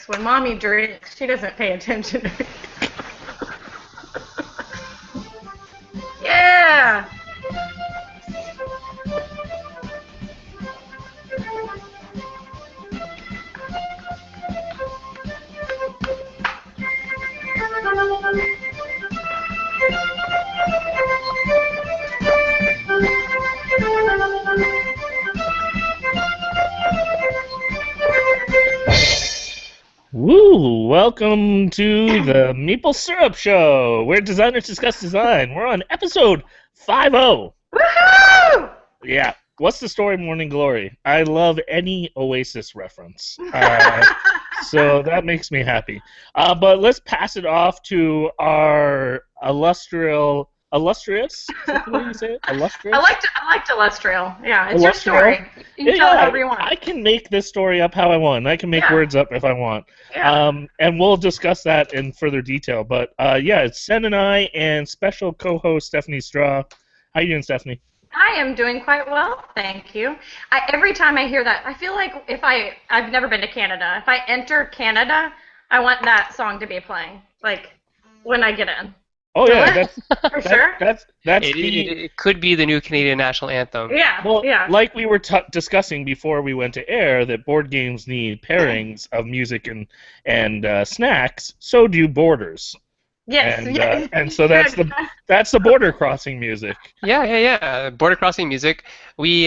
When mommy drinks, she doesn't pay attention to me. Yeah. Woo! Welcome to the Meeple Syrup Show, where designers discuss design. We're on episode 50. Woohoo! Yeah. What's the story, Morning Glory? I love any Oasis reference. So that makes me happy. But let's pass it off to our illustrious. Is that the way you say it? Illustrious? I liked Illustrial. Yeah, it's your story. You can tell it however you want. I can make this story up how I want. I can make words up if I want. Yeah. And we'll discuss that in further detail. But it's Sen and I and special co-host Stephanie Straw. How you doing, Stephanie? I am doing quite well, thank you. Every time I hear that, I feel like I've never been to Canada. If I enter Canada, I want that song to be playing, like when I get in. Oh yeah, for sure. It could be the new Canadian national anthem. Yeah. Well, yeah. like we were discussing before we went to air, that board games need pairings of music and snacks. So do borders. Yes. And so that's the border crossing music. Yeah. Border crossing music. We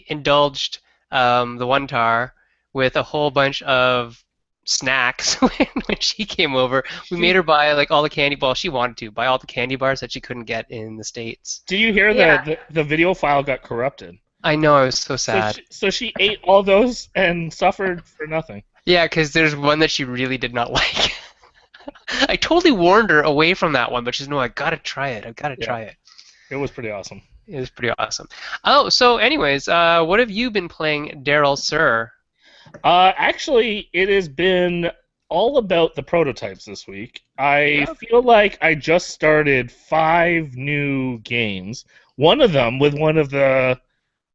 indulged the one tar with a whole bunch of snacks when she came over. We made her buy all the candy. Well, she wanted to buy all the candy bars that she couldn't get in the States. Did you hear that the video file got corrupted? I know. I was so sad. So she ate all those and suffered for nothing. Yeah, because there's one that she really did not like. I totally warned her away from that one, but she's no, I gotta try it. Try it. It was pretty awesome. It was pretty awesome. Oh, so anyways, what have you been playing, Daryl, sir? Actually, it has been all about the prototypes this week. I feel like I just started 5 new games. One of them with one of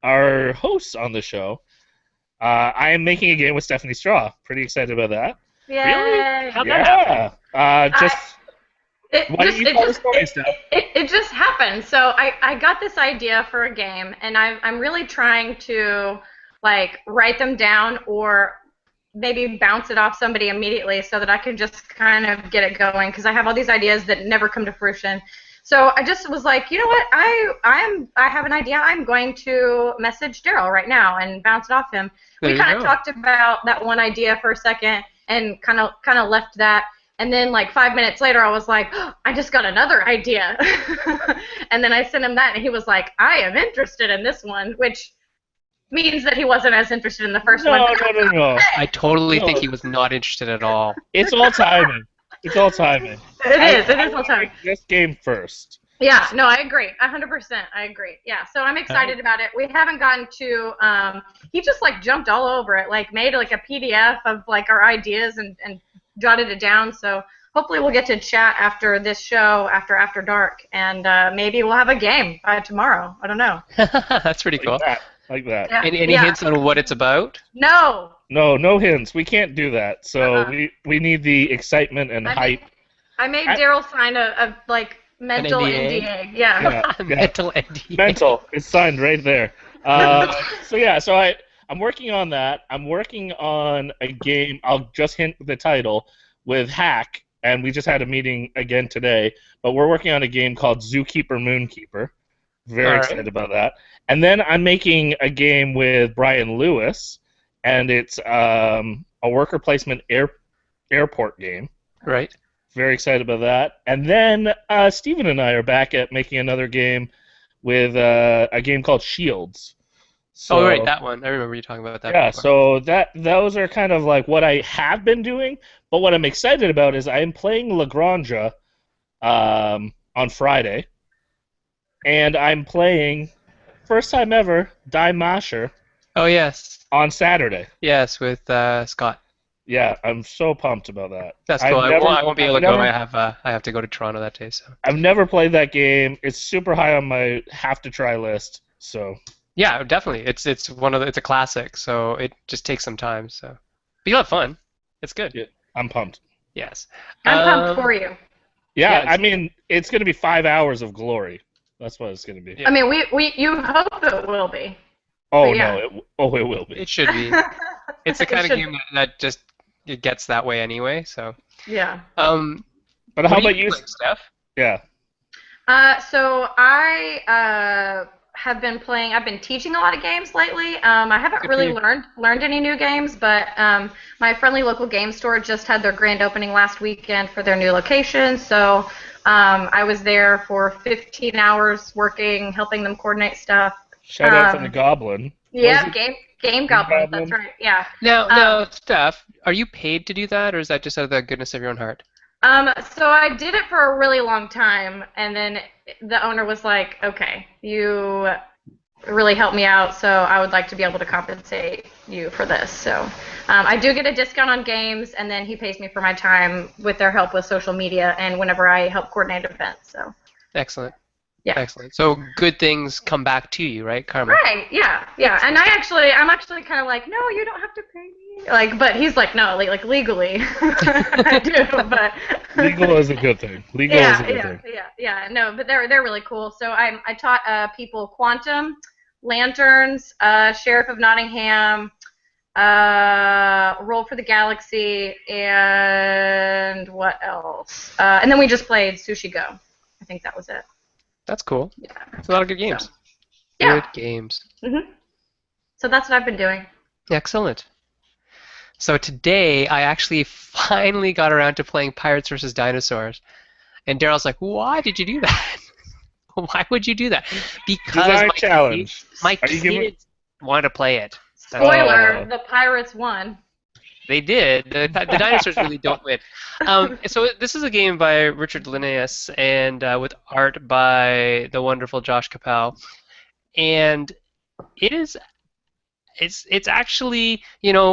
our hosts on the show. I am making a game with Stephanie Straw. Pretty excited about that. Yay. Really? How'd that happen? Why don't you tell the story, Steph? It just happened. So I got this idea for a game, and I'm really trying to write them down or maybe bounce it off somebody immediately so that I can just kind of get it going, because I have all these ideas that never come to fruition. So I just was like, you know what, I have an idea. I'm going to message Daryl right now and bounce it off him. We kind of talked about that one idea for a second and kind of left that. And then 5 minutes later, I was like, oh, I just got another idea. And then I sent him that, and he was like, I am interested in this one, which means that he wasn't as interested in the first one. No. I totally think he was not interested at all. It's all timing. It is all timing. This game first. Yeah, no, I agree. 100%. I agree. Yeah, so I'm excited about it. We haven't gotten to, he just jumped all over it, made a PDF of our ideas and jotted it down. So hopefully we'll get to chat after this show, after dark, and maybe we'll have a game by tomorrow. I don't know. That's pretty cool. Like that. Yeah. Any hints on what it's about? No. No hints. We can't do that. So we need the excitement and hype. I made Daryl sign a mental NDA. Yeah. Mental NDA. Mental. It's signed right there. So I'm working on that. I'm working on a game. I'll just hint the title with Hack, and we just had a meeting again today. But we're working on a game called Zookeeper Moonkeeper. Very excited about that. And then I'm making a game with Brian Lewis, and it's a worker placement airport game. Right. Very excited about that. And then Steven and I are back at making another game with a game called Shields. So, right, that one. I remember you talking about that. Yeah, before. so those are kind of what I have been doing. But what I'm excited about is I am playing Lagrange on Friday. And I'm playing, first time ever, Die Masher. Oh, yes. On Saturday. Yes, with Scott. Yeah, I'm so pumped about that. That's cool. I won't be able to go. I have to go to Toronto that day. So I've never played that game. It's super high on my have-to-try list. So yeah, definitely. It's a classic. So it just takes some time. So but you'll have fun. It's good. Yeah, I'm pumped. Yes. I'm pumped for you. Yeah, Yeah, I mean, it's going to be 5 hours of glory. That's what it's going to be. Yeah. I mean, you hope it will be. Oh, But yeah. no, it will be. It should be. It's the It kind of should game that just it gets that way anyway. So. Yeah. But how What are about you you, doing, Steph? Yeah. So I have been playing. I've been teaching a lot of games lately. I haven't Good for really you. learned any new games, but my friendly local game store just had their grand opening last weekend for their new location. So I was there for 15 hours working, helping them coordinate stuff. Shout out from the Goblin. Yeah, game goblins. Goblin? That's right. Yeah. Now, Steph, are you paid to do that, or is that just out of the goodness of your own heart? So I did it for a really long time, and then the owner was like, "Okay, you really helped me out, so I would like to be able to compensate you for this." So I do get a discount on games, and then he pays me for my time with their help with social media and whenever I help coordinate events. So Excellent. yeah. Excellent. So good things come back to you, right, Karma? Right, yeah. And I'm actually kind of like, no, you don't have to pay me. Like, but he's like, no, like legally, I do. But Legal is a good thing. Legal is a good thing. yeah. No, but they're really cool. So I taught people Quantum, Lanterns, Sheriff of Nottingham, Roll for the Galaxy, and what else? And then we just played Sushi Go. I think that was it. That's cool. Yeah. It's a lot of good games. So, yeah. Good games. So that's what I've been doing. Excellent. So today, I actually finally got around to playing Pirates vs. Dinosaurs. And Daryl's like, why did you do that? Why would you do that? Because Design challenge. my Are you giving- kids wanted to play it. Spoiler: the Pirates won. They did. The dinosaurs really don't win. So this is a game by Richard Linnaeus and with art by the wonderful Josh Capel, and it's actually,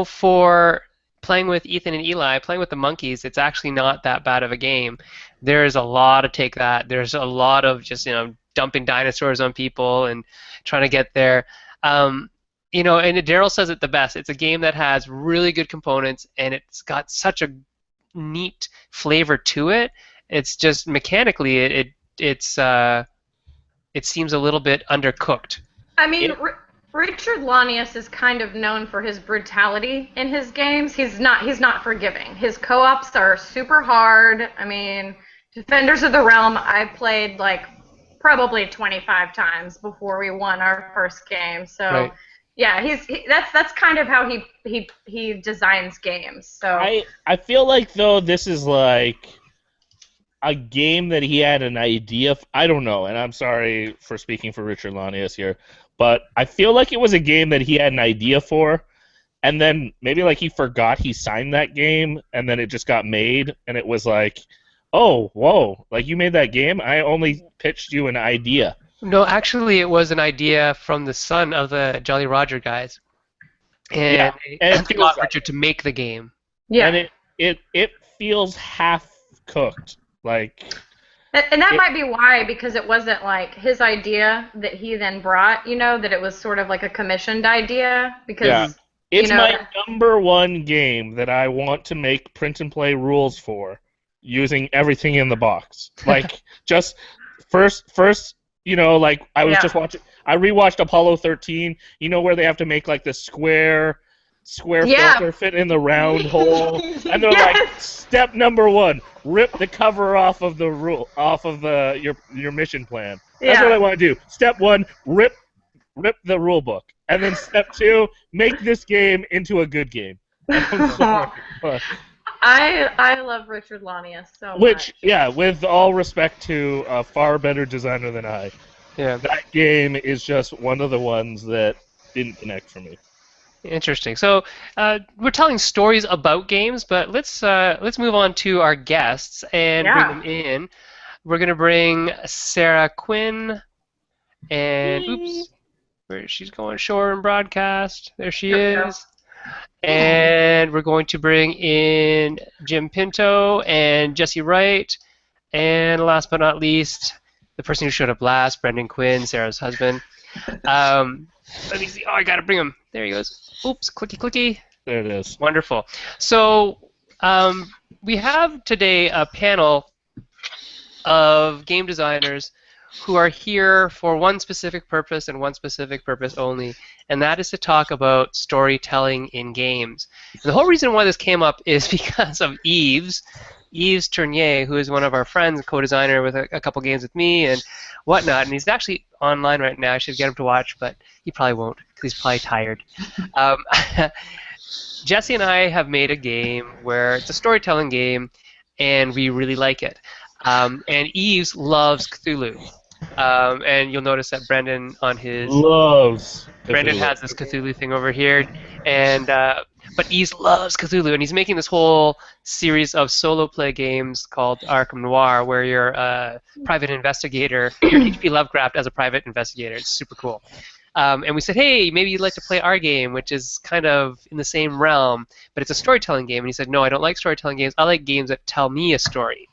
for playing with Ethan and Eli, playing with the monkeys, it's actually not that bad of a game. There's a lot of take that. There's a lot of just dumping dinosaurs on people and trying to get there. And Daryl says it the best. It's a game that has really good components, and it's got such a neat flavor to it. It's just mechanically, it seems a little bit undercooked. I mean, Richard Linnaeus is kind of known for his brutality in his games. He's not forgiving. His co-ops are super hard. I mean, Defenders of the Realm, I played like probably 25 times before we won our first game. So. Right. Yeah, that's kind of how he designs games. So I feel like, though, this is like a game that he had an idea. I don't know, and I'm sorry for speaking for Richard Linnaeus here, but I feel like it was a game that he had an idea for, and then maybe like he forgot he signed that game, and then it just got made, and it was like, oh, whoa, like you made that game? I only pitched you an idea. No, actually, it was an idea from the son of the Jolly Roger guys, and it got Richard to make the game. Yeah, and it feels half cooked, like. And that might be why, because it wasn't like his idea that he then brought. That it was sort of like a commissioned idea. Because it's my number one game that I want to make print and play rules for, using everything in the box. Like just first. Like I was just watching. I rewatched Apollo 13. Where they have to make like the square filter fit in the round hole, and they're like, step number 1, rip the cover off of your mission plan. That's what I want to do. Step 1, rip the rule book, and then step 2, make this game into a good game. I'm sorry, but. I love Richard Linnaeus so much. Which, with all respect to a far better designer than I, that game is just one of the ones that didn't connect for me. Interesting. So we're telling stories about games, but let's move on to our guests and bring them in. We're gonna bring Sara Quinn, and where she's going? Shore and broadcast. There she is. And we're going to bring in Jim Pinto and Jessey Wright, and last but not least, the person who showed up last, Brendan Quinn, Sarah's husband. Let me see. Oh, I gotta bring him. There he goes. Oops, clicky. There it is. Wonderful. So We have today a panel of game designers who are here for one specific purpose and one specific purpose only, and that is to talk about storytelling in games. And the whole reason why this came up is because of Yves Tournier, who is one of our friends, co-designer with a couple games with me and whatnot, and he's actually online right now. I should get him to watch, but he probably won't because he's probably tired. Jesse and I have made a game where it's a storytelling game, and we really like it. And Yves loves Cthulhu. And you'll notice that Brendan on his Brendan has this Cthulhu thing over here, and but Yves loves Cthulhu, and he's making this whole series of solo play games called Arkham Noir, where you're a private investigator. You're H.P. Lovecraft as a private investigator. It's super cool. And we said, hey, maybe you'd like to play our game, which is kind of in the same realm, but it's a storytelling game. And he said, no, I don't like storytelling games. I like games that tell me a story.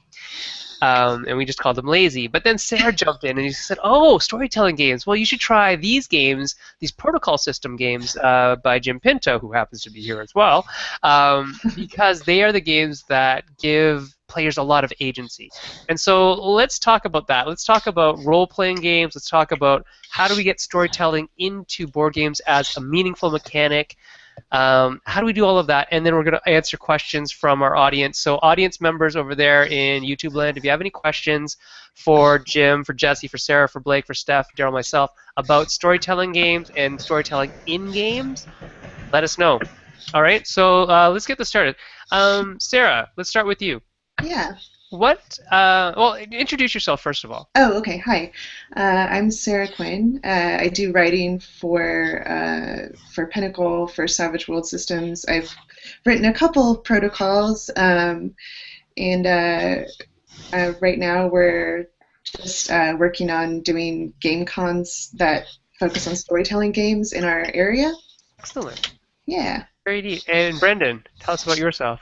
And we just called them lazy. But then Sara jumped in and he said, oh, storytelling games. Well, you should try these games, these protocol system games by Jim Pinto, who happens to be here as well, because they are the games that give players a lot of agency. And so let's talk about that. Let's talk about role-playing games. Let's talk about how do we get storytelling into board games as a meaningful mechanic. How do we do all of that? And then we're going to answer questions from our audience. So audience members over there in YouTube land, if you have any questions for Jim, for Jesse, for Sara, for Blake, for Steph, Daryl, myself, about storytelling games and storytelling in games, let us know. All right, so let's get this started. Sara, let's start with you. Yeah. Well, introduce yourself first of all. Oh, okay. Hi. I'm Sara Quinn. I do writing for Pinnacle, for Savage World Systems. I've written a couple protocols, and right now we're just working on doing game cons that focus on storytelling games in our area. Excellent. Yeah. Very neat. And Brendan, tell us about yourself.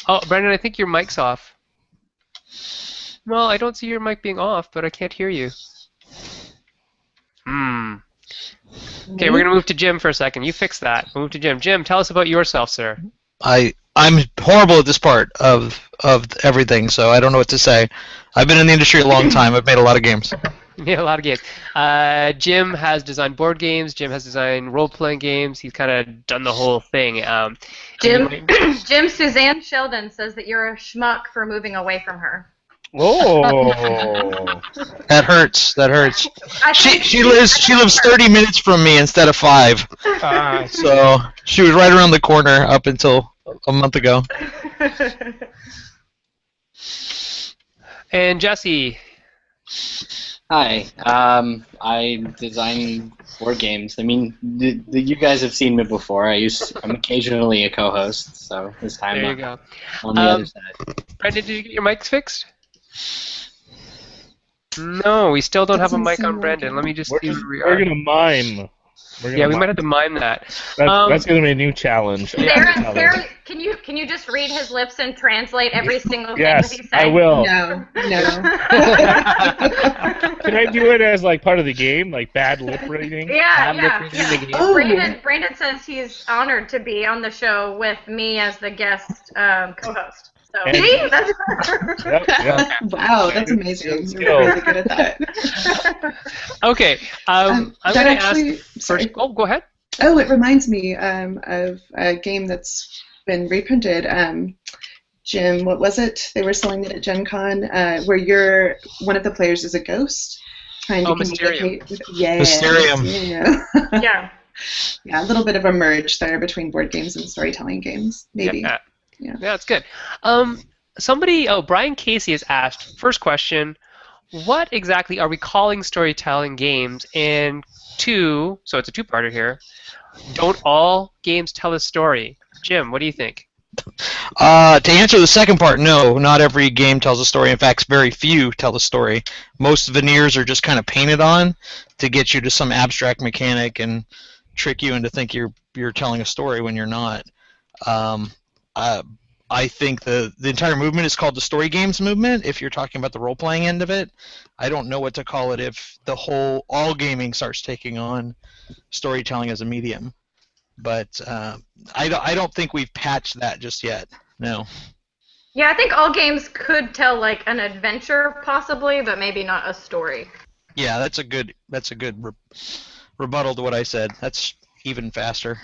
Oh, Brendan, I think your mic's off. Well, I don't see your mic being off, but I can't hear you. Okay, we're going to move to Jim for a second. You fix that. We'll move to Jim. Jim, tell us about yourself, sir. I'm horrible at this part of everything, so I don't know what to say. I've been in the industry a long time. I've made a lot of games. Yeah, a lot of games. Jim has designed board games. Jim has designed role-playing games. He's kind of done the whole thing. Jim, Suzanne Sheldon says that you're a schmuck for moving away from her. Oh. That hurts. That hurts. She lives 30 minutes from me instead of 5. So she was right around the corner up until a month ago. And Jesse. Hi, I design board games. I mean, you guys have seen me before. I'm occasionally a co-host, so this time there you go. On the other side. Brendan, did you get your mics fixed? No, we still don't have a mic on Brendan. Let me just see where we are. We're gonna mime. Yeah, we might have to mime that. That's gonna be a new challenge. Sarah, can you just read his lips and translate every single thing that he says? I will. No. Can I do it as like part of the game, like bad lip reading? Yeah. Oh. Brandon says he's honored to be on the show with me as the guest co-host. So, see? That's Yep. Wow, that's amazing. You're really good at that. Okay, I'm going to ask first. Oh, go ahead. Oh, it reminds me of a game that's been reprinted. Jim, what was it? They were selling it at Gen Con, where one of the players is a ghost trying to communicate with. Yeah. Mysterium. Yeah. Yeah, a little bit of a merge there between board games and storytelling games, maybe. Yeah, that's good. Brian Casey has asked, first question, what exactly are we calling storytelling games? And two, so it's a two-parter here, don't all games tell a story? Jim, what do you think? To answer the second part, no, not every game tells a story. In fact, very few tell a story. Most veneers are just kind of painted on to get you to some abstract mechanic and trick you into think you're telling a story when you're not. I think the entire movement is called the story games movement, if you're talking about the role-playing end of it. I don't know what to call it if all gaming starts taking on storytelling as a medium. but I don't think we've patched that just yet. No. Yeah, I think all games could tell like an adventure possibly, but maybe not a story. Yeah, that's a good rebuttal to what I said. That's even faster.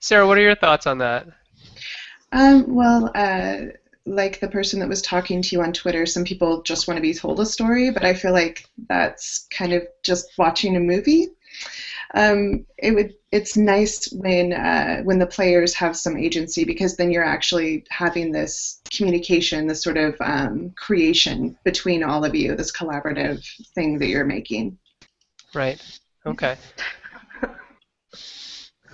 Sarah, what are your thoughts on that? Well, like the person that was talking to you on Twitter, some people just want to be told a story, but I feel like that's kind of just watching a movie. It's nice when the players have some agency, because then you're actually having this communication, this sort of creation between all of you, this collaborative thing that you're making. Right. Okay.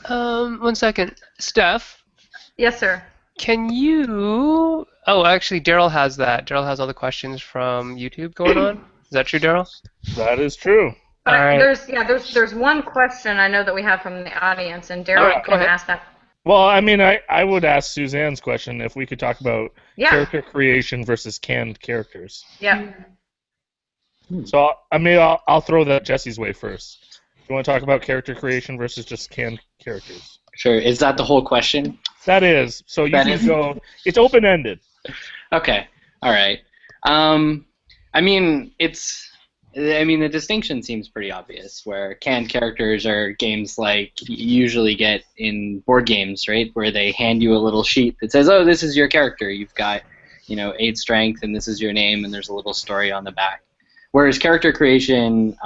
1 second. Steph? Yes, sir. Can you... Oh, actually, Daryl has that. Daryl has all the questions from YouTube going on. Is that true, Daryl? That is true. But All right. there's one question I know that we have from the audience, and All Daryl right, go can ahead. ask that. Well, I mean, I would ask Suzanne's question if we could talk about Yeah. character creation versus canned characters. Yeah. So, I mean, I'll throw that Jesse's way first. You want to talk about character creation versus just canned characters? Sure. Is that the whole question? That is. So you That can is. go. It's open-ended. Okay. All right. I mean, the distinction seems pretty obvious, where canned characters are games like you usually get in board games, right? Where they hand you a little sheet that says, oh, this is your character. You've got, 8 strength, and this is your name, and there's a little story on the back. Whereas character creation,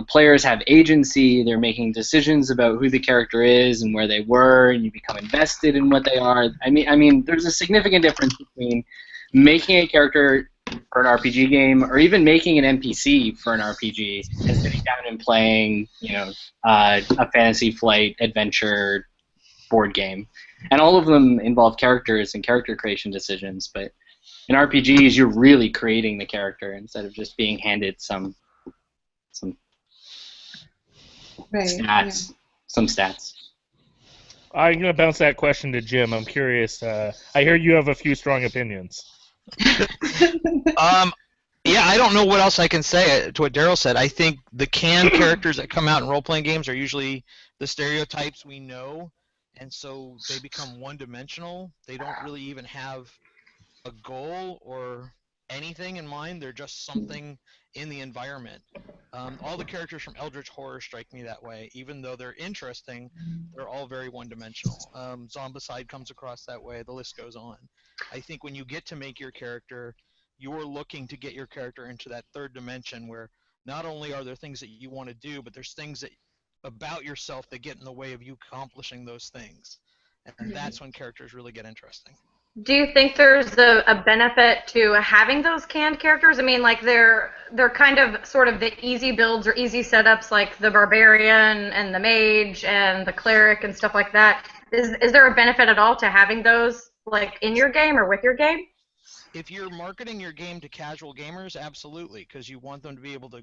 players have agency. They're making decisions about who the character is and where they were, and you become invested in what they are. I mean, there's a significant difference between making a character for an RPG game, or even making an NPC for an RPG, and sitting down and playing, a Fantasy Flight adventure board game. And all of them involve characters and character creation decisions, but in RPGs, you're really creating the character instead of just being handed some Right. stats. Yeah. Some stats. I'm gonna bounce that question to Jim. I'm curious. I hear you have a few strong opinions. Yeah, I don't know what else I can say to what Daryl said. I think the canned characters that come out in role-playing games are usually the stereotypes we know, and so they become one-dimensional. They don't really even have a goal or anything in mind. They're just something in the environment. All the characters from Eldritch Horror strike me that way. Even though they're interesting, they're all very one-dimensional. Zombicide comes across that way. The list goes on. I think when you get to make your character, you're looking to get your character into that third dimension where not only are there things that you want to do, but there's things about yourself that get in the way of you accomplishing those things. And that's when characters really get interesting. Do you think there's a benefit to having those canned characters? I mean, like they're kind of sort of the easy builds or easy setups, like the barbarian and the mage and the cleric and stuff like that. Is there a benefit at all to having those like in your game or with your game? If you're marketing your game to casual gamers, absolutely, because you want them to be able to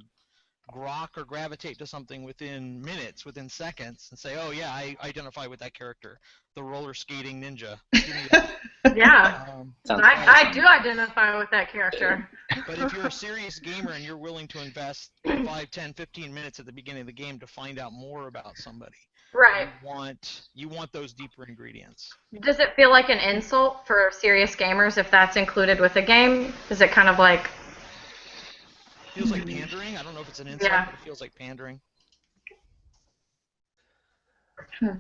grok or gravitate to something within minutes, within seconds, and say, oh yeah, I identify with that character, the roller skating ninja. Give me that. Yeah, Sounds I do identify with that character. But if you're a serious gamer and you're willing to invest 5, 10, 15 minutes at the beginning of the game to find out more about somebody, Right. you want those deeper ingredients. Does it feel like an insult for serious gamers if that's included with a game? Is it kind of like... Feels like pandering. I don't know if it's an insult, Yeah. but it feels like pandering.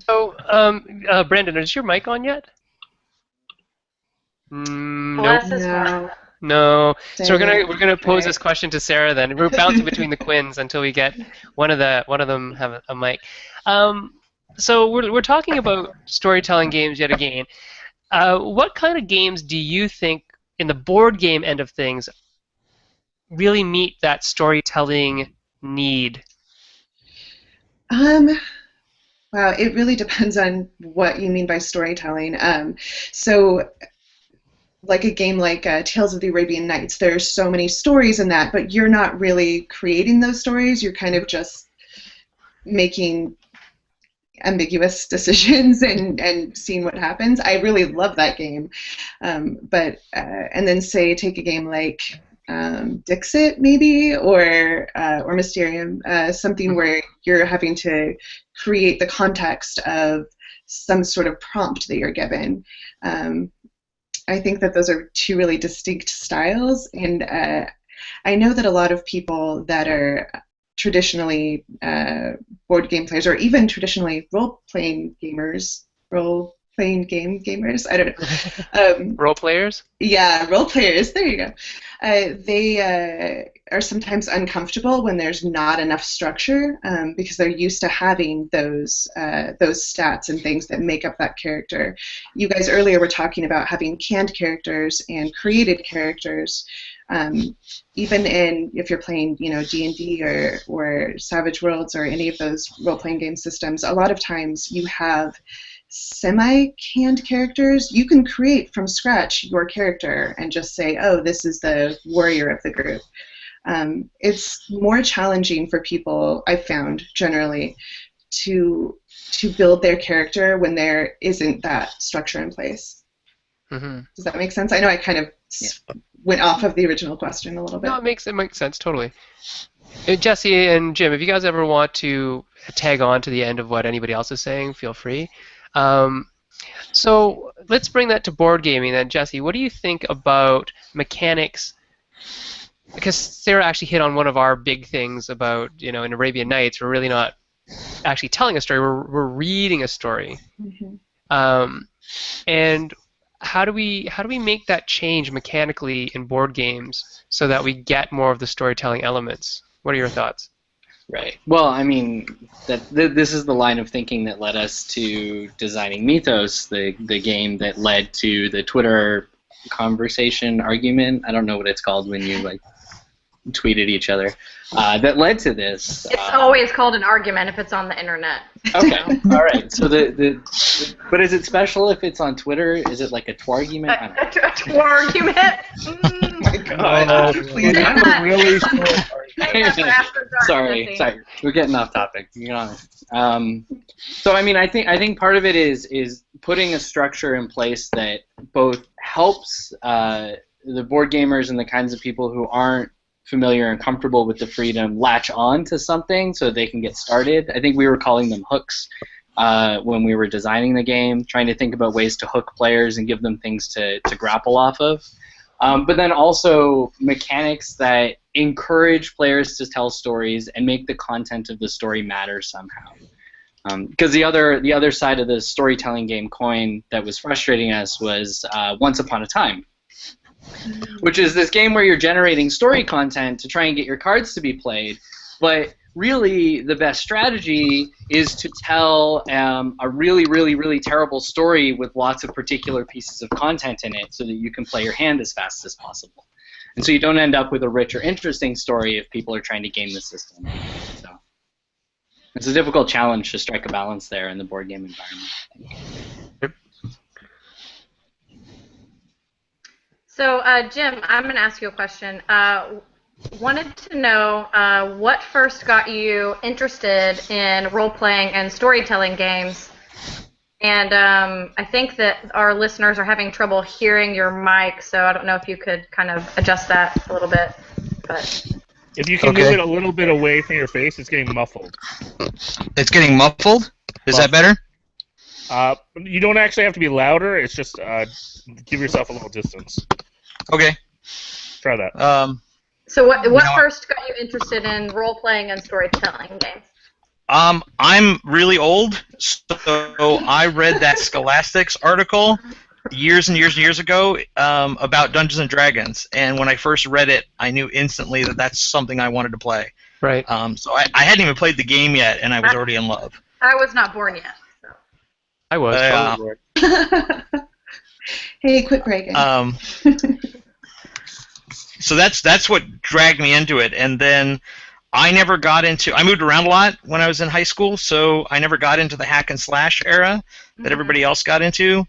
So, Brandon, is your mic on yet? Nope. Bless his heart. No. No. So Dang it. we're gonna pose Okay. this question to Sarah then. We're bouncing between the Quinns until we get one of them have a mic. So we're talking about storytelling games yet again. What kind of games do you think, in the board game end of things, really meet that storytelling need? Wow, it really depends on what you mean by storytelling. So, like a game like Tales of the Arabian Nights, there's so many stories in that, but you're not really creating those stories. You're kind of just making ambiguous decisions and seeing what happens. I really love that game. And then take a game like Dixit maybe, or Mysterium, something where you're having to create the context of some sort of prompt that you're given. I think that those are two really distinct styles, and I know that a lot of people that are traditionally board game players, or even traditionally role-playing gamers, I don't know. Role players? Yeah, role players. There you go. They are sometimes uncomfortable when there's not enough structure because they're used to having those stats and things that make up that character. You guys earlier were talking about having canned characters and created characters. Even if you're playing, D&D or Savage Worlds or any of those role-playing game systems, a lot of times you have semi-canned characters. You can create from scratch your character and just say, oh, this is the warrior of the group. It's more challenging for people, I've found, generally, to build their character when there isn't that structure in place. Mm-hmm. Does that make sense? I know I kind of went off of the original question a little bit. No, it makes sense, totally. Jessey and Jim, if you guys ever want to tag on to the end of what anybody else is saying, feel free. So let's bring that to board gaming then. Jessey, what do you think about mechanics? Because Sara actually hit on one of our big things about, in Arabian Nights, we're really not actually telling a story, we're reading a story. Mm-hmm. And how do we make that change mechanically in board games so that we get more of the storytelling elements? What are your thoughts? Right. Well, I mean, this is the line of thinking that led us to designing Mythos, the game that led to the Twitter conversation argument. I don't know what it's called when you tweeted each other. That led to this. It's always called an argument if it's on the internet. Okay. All right. So but is it special if it's on Twitter? Is it like a twargument? A twargument? Oh my God. Please. I'm really Sorry, we're getting off topic. So I mean, I think part of it is putting a structure in place that both helps the board gamers and the kinds of people who aren't familiar and comfortable with the freedom latch on to something so they can get started. I think we were calling them hooks when we were designing the game, trying to think about ways to hook players and give them things to grapple off of. But then also mechanics that encourage players to tell stories and make the content of the story matter somehow. Because the other side of the storytelling game coin that was frustrating us was Once Upon a Time, which is this game where you're generating story content to try and get your cards to be played, but really the best strategy is to tell a really, really, really terrible story with lots of particular pieces of content in it so that you can play your hand as fast as possible. And so you don't end up with a rich or interesting story if people are trying to game the system. So it's a difficult challenge to strike a balance there in the board game environment, I think. So, Jim, I'm going to ask you a question. Wanted to know what first got you interested in role-playing and storytelling games. And I think that our listeners are having trouble hearing your mic, so I don't know if you could kind of adjust that a little bit. But if you can move it a little bit away from your face, it's getting muffled. It's getting muffled? Is that better? You don't actually have to be louder. It's just give yourself a little distance. Okay. Try that. So what first got you interested in role-playing and storytelling games? I'm really old, so I read that Scholastics article years and years and years ago about Dungeons and Dragons, and when I first read it, I knew instantly that that's something I wanted to play. Right. So I hadn't even played the game yet, and I was already in love. I was not born yet. So. I was. Hey, quit bragging. So that's what dragged me into it, and then I never got into. I moved around a lot when I was in high school, so I never got into the hack and slash era that everybody else got into.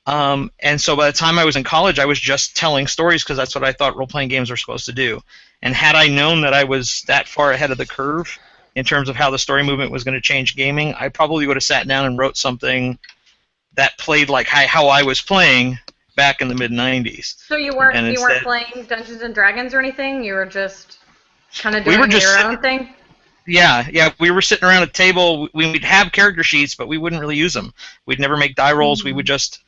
And so by the time I was in college, I was just telling stories because that's what I thought role-playing games were supposed to do. And had I known that I was that far ahead of the curve in terms of how the story movement was going to change gaming, I probably would have sat down and wrote something that played like how I was playing, back in the mid '90s. So you weren't And you weren't instead- playing Dungeons and Dragons or anything? You were just kind of We doing were just your sit- own thing? Yeah, we were sitting around a table. We'd have character sheets, but we wouldn't really use them. We'd never make die rolls. We would just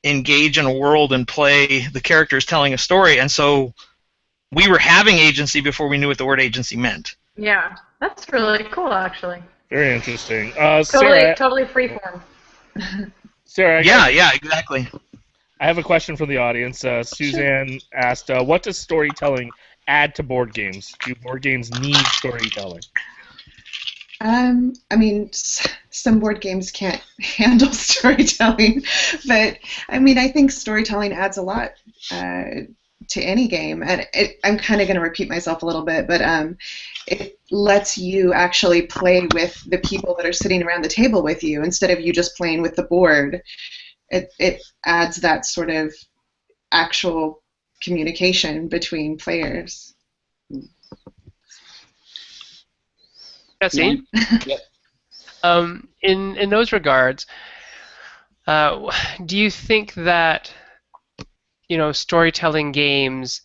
engage in a world and play the characters telling a story. And so we were having agency before we knew what the word agency meant. Yeah, that's really cool, actually. Very interesting. Totally freeform. Sarah, Yeah, exactly. I have a question from the audience. Suzanne asked, what does storytelling add to board games? Do board games need storytelling? I mean, some board games can't handle storytelling, but I mean, I think storytelling adds a lot to any game. And I'm kind of going to repeat myself a little bit, but it lets you actually play with the people that are sitting around the table with you instead of you just playing with the board. It adds that sort of actual communication between players. Jessey? Yep. In those regards, do you think that storytelling games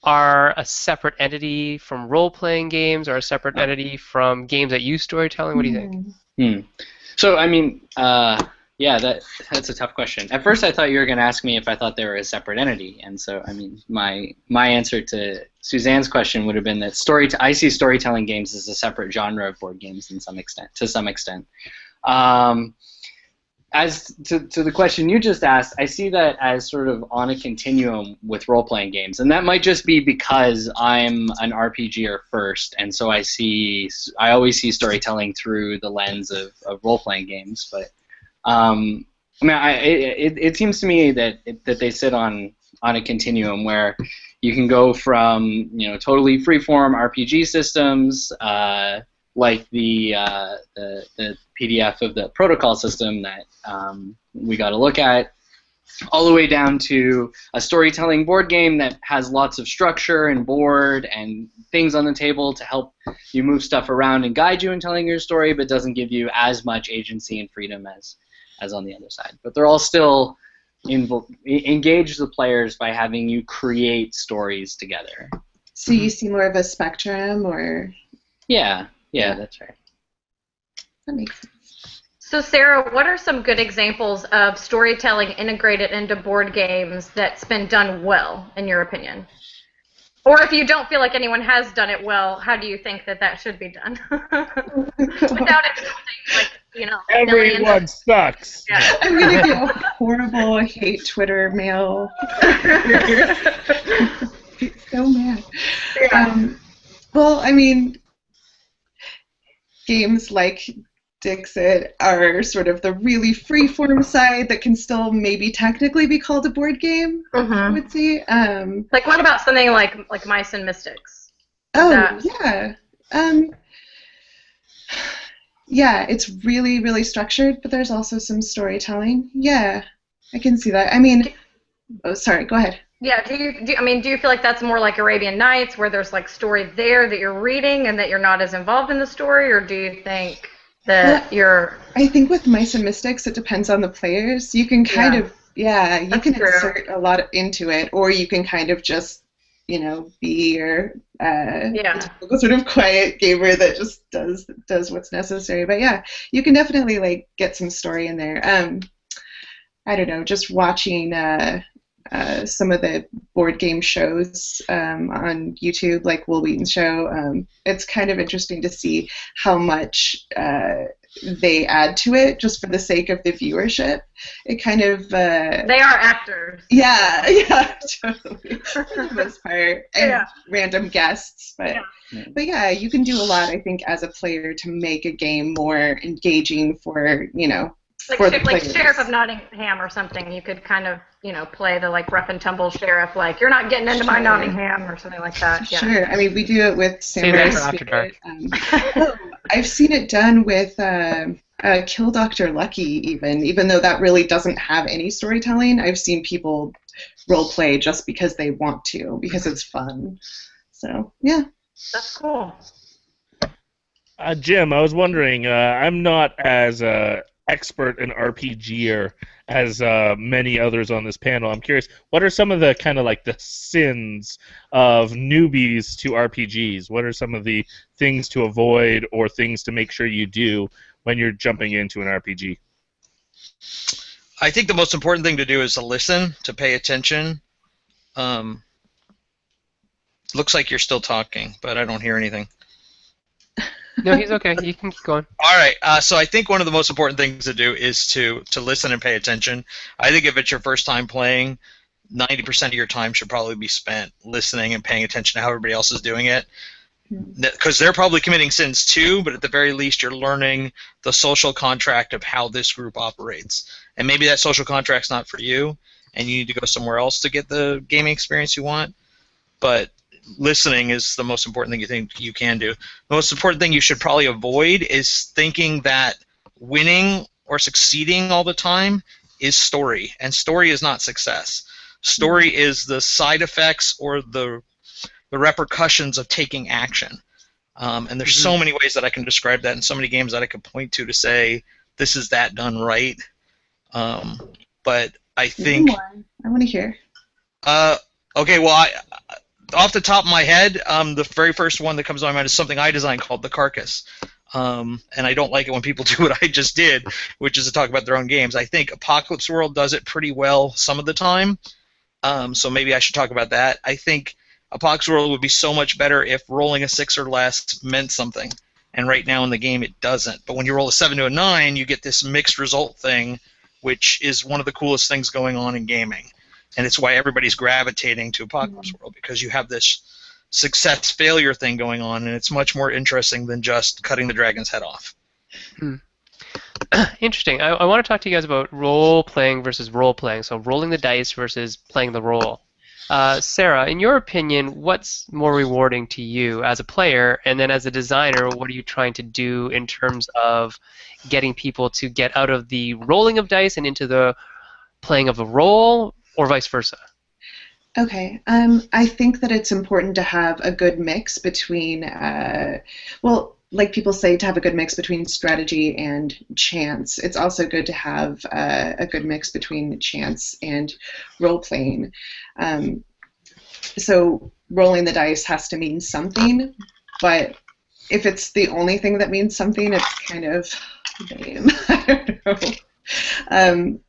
are a separate entity from role-playing games, or a separate entity from games that use storytelling? What do you think? So, I mean, yeah, that's a tough question. At first, I thought you were going to ask me if I thought they were a separate entity, and so, I mean, my answer to Suzanne's question would have been that I see storytelling games as a separate genre of board games to some extent. As to the question you just asked, I see that as sort of on a continuum with role-playing games, and that might just be because I'm an RPGer first, and so I always see storytelling through the lens of role-playing games. But I mean, it seems to me that they sit on a continuum where you can go from totally freeform RPG systems like the PDF of the protocol system that we got to look at, all the way down to a storytelling board game that has lots of structure and board and things on the table to help you move stuff around and guide you in telling your story, but doesn't give you as much agency and freedom as on the other side. But they're all still engage the players by having you create stories together. So you see more of a spectrum, or? Yeah, that's right. That makes sense. So, Sarah, what are some good examples of storytelling integrated into board games that's been done well, in your opinion? Or if you don't feel like anyone has done it well, how do you think that should be done? Without insulting, Everyone sucks. Yeah. I'm gonna get a horrible hate Twitter mail. So mad. Yeah. Well, I mean, games like Dixit are sort of the really free-form side that can still maybe technically be called a board game, I would say. Like, what about something like Mice and Mystics? Yeah. Yeah, it's really, really structured, but there's also some storytelling. Yeah, I can see that. I mean, sorry, go ahead. Yeah, do you feel like that's more like Arabian Nights, where there's like story there that you're reading and that you're not as involved in the story, or do you think that you're... I think with Mice and Mystics, it depends on the players. You can kind of, you can insert a lot into it, or you can kind of just, be your sort of quiet gamer that just does what's necessary. But yeah, you can definitely get some story in there. I don't know, just watching some of the board game shows on YouTube, like Will Wheaton's show. It's kind of interesting to see how much they add to it just for the sake of the viewership. It kind of... they are actors. Yeah, totally. For the most part. And random guests. But yeah, you can do a lot, I think, as a player to make a game more engaging for, like Sheriff of Nottingham or something. You could kind of, play the rough and tumble sheriff, you're not getting into my Nottingham or something like that. Yeah. Sure. I mean, we do it with Samurai Spirit. I've seen it done with Kill Dr. Lucky, even though that really doesn't have any storytelling. I've seen people role play just because they want to, because it's fun. So yeah. That's cool. Jim, I was wondering, I'm not as expert and RPGer as many others on this panel. I'm curious, what are some of the kind of like the sins of newbies to RPGs? What are some of the things to avoid or things to make sure you do when you're jumping into an RPG? I think the most important thing to do is to listen, to pay attention. Looks like you're still talking, but I don't hear anything. No, he's okay. You can keep going. All right. So I think one of the most important things to do is to listen and pay attention. I think if it's your first time playing, 90% of your time should probably be spent listening and paying attention to how everybody else is doing it. Because they're probably committing sins too, but at the very least you're learning the social contract of how this group operates. And maybe that social contract's not for you, and you need to go somewhere else to get the gaming experience you want. But listening is the most important thing you think you can do. The most important thing you should probably avoid is thinking that winning or succeeding all the time is story, and story is not success. Story is the side effects or the repercussions of taking action. And there's so many ways that I can describe that, and so many games that I could point to say this is that done right. But I think I want to hear. Okay, well, off the top of my head, the very first one that comes to my mind is something I designed called The Carcass. And I don't like it when people do what I just did, which is to talk about their own games. I think Apocalypse World does it pretty well some of the time, so maybe I should talk about that. I think Apocalypse World would be so much better if rolling a 6 or less meant something, and right now in the game it doesn't. But when you roll a 7 to a 9, you get this mixed result thing, which is one of the coolest things going on in gaming. And it's why everybody's gravitating to Apocalypse World, because you have this success-failure thing going on, and it's much more interesting than just cutting the dragon's head off. Interesting. I want to talk to you guys about role-playing versus role-playing, so rolling the dice versus playing the role. Sara, in your opinion, what's more rewarding to you as a player, and then as a designer, what are you trying to do in terms of getting people to get out of the rolling of dice and into the playing of a role, or vice versa? Okay. I think that it's important to have a good mix between, like people say, to have a good mix between strategy and chance. It's also good to have a good mix between chance and role-playing. So rolling the dice has to mean something, but if it's the only thing that means something, it's kind of lame. I don't know.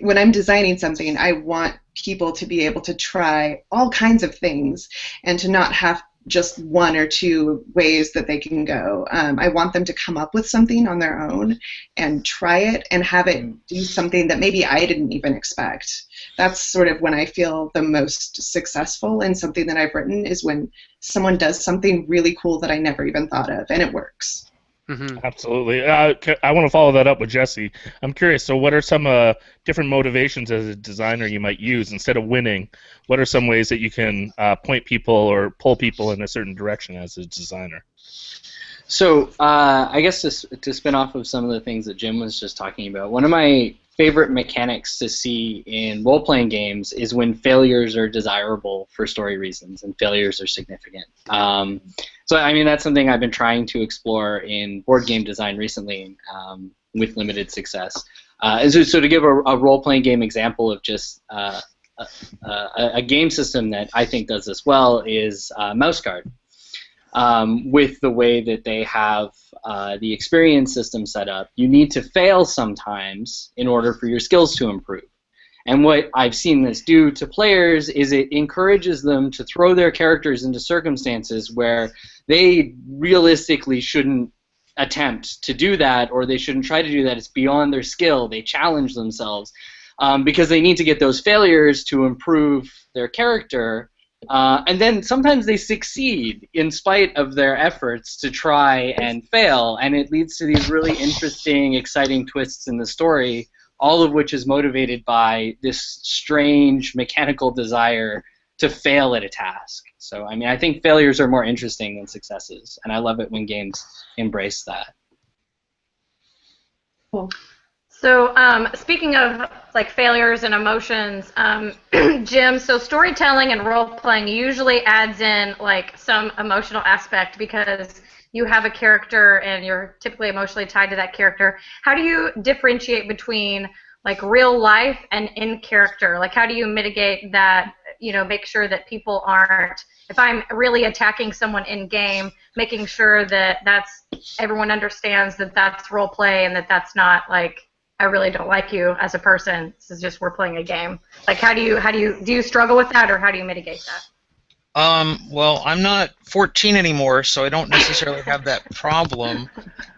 When I'm designing something, I want people to be able to try all kinds of things and to not have just one or two ways that they can go. I want them to come up with something on their own and try it and have it do something that maybe I didn't even expect. That's sort of when I feel the most successful in something that I've written, is when someone does something really cool that I never even thought of and it works. Absolutely. I want to follow that up with Jessey. I'm curious, so what are some different motivations as a designer you might use instead of winning? What are some ways that you can point people or pull people in a certain direction as a designer? So I guess to spin off of some of the things that Jim was just talking about, one of my favorite mechanics to see in role-playing games is when failures are desirable for story reasons and failures are significant. So I mean, that's something I've been trying to explore in board game design recently with limited success. So to give a role-playing game example of just a game system that I think does this well is Mouse Guard. With the way that they have the experience system set up, you need to fail sometimes in order for your skills to improve. And what I've seen this do to players is it encourages them to throw their characters into circumstances where they realistically shouldn't attempt to do that, or they shouldn't try to do that. It's beyond their skill. They challenge themselves because they need to get those failures to improve their character. And then sometimes they succeed in spite of their efforts to try and fail, and it leads to these really interesting, exciting twists in the story, all of which is motivated by this strange mechanical desire to fail at a task. So, I mean, I think failures are more interesting than successes, and I love it when games embrace that. Cool. So speaking of like failures and emotions, Jim, so storytelling and role playing usually adds in like some emotional aspect because you have a character and you're typically emotionally tied to that character, how do you differentiate between like real life and in character? Like how do you mitigate that, make sure that people aren't, if I'm really attacking someone in game, making sure that everyone understands that that's role play and that that's not like, I really don't like you as a person. This is just we're playing a game. Like do you struggle with that, or how do you mitigate that? Well, I'm not 14 anymore, so I don't necessarily have that problem.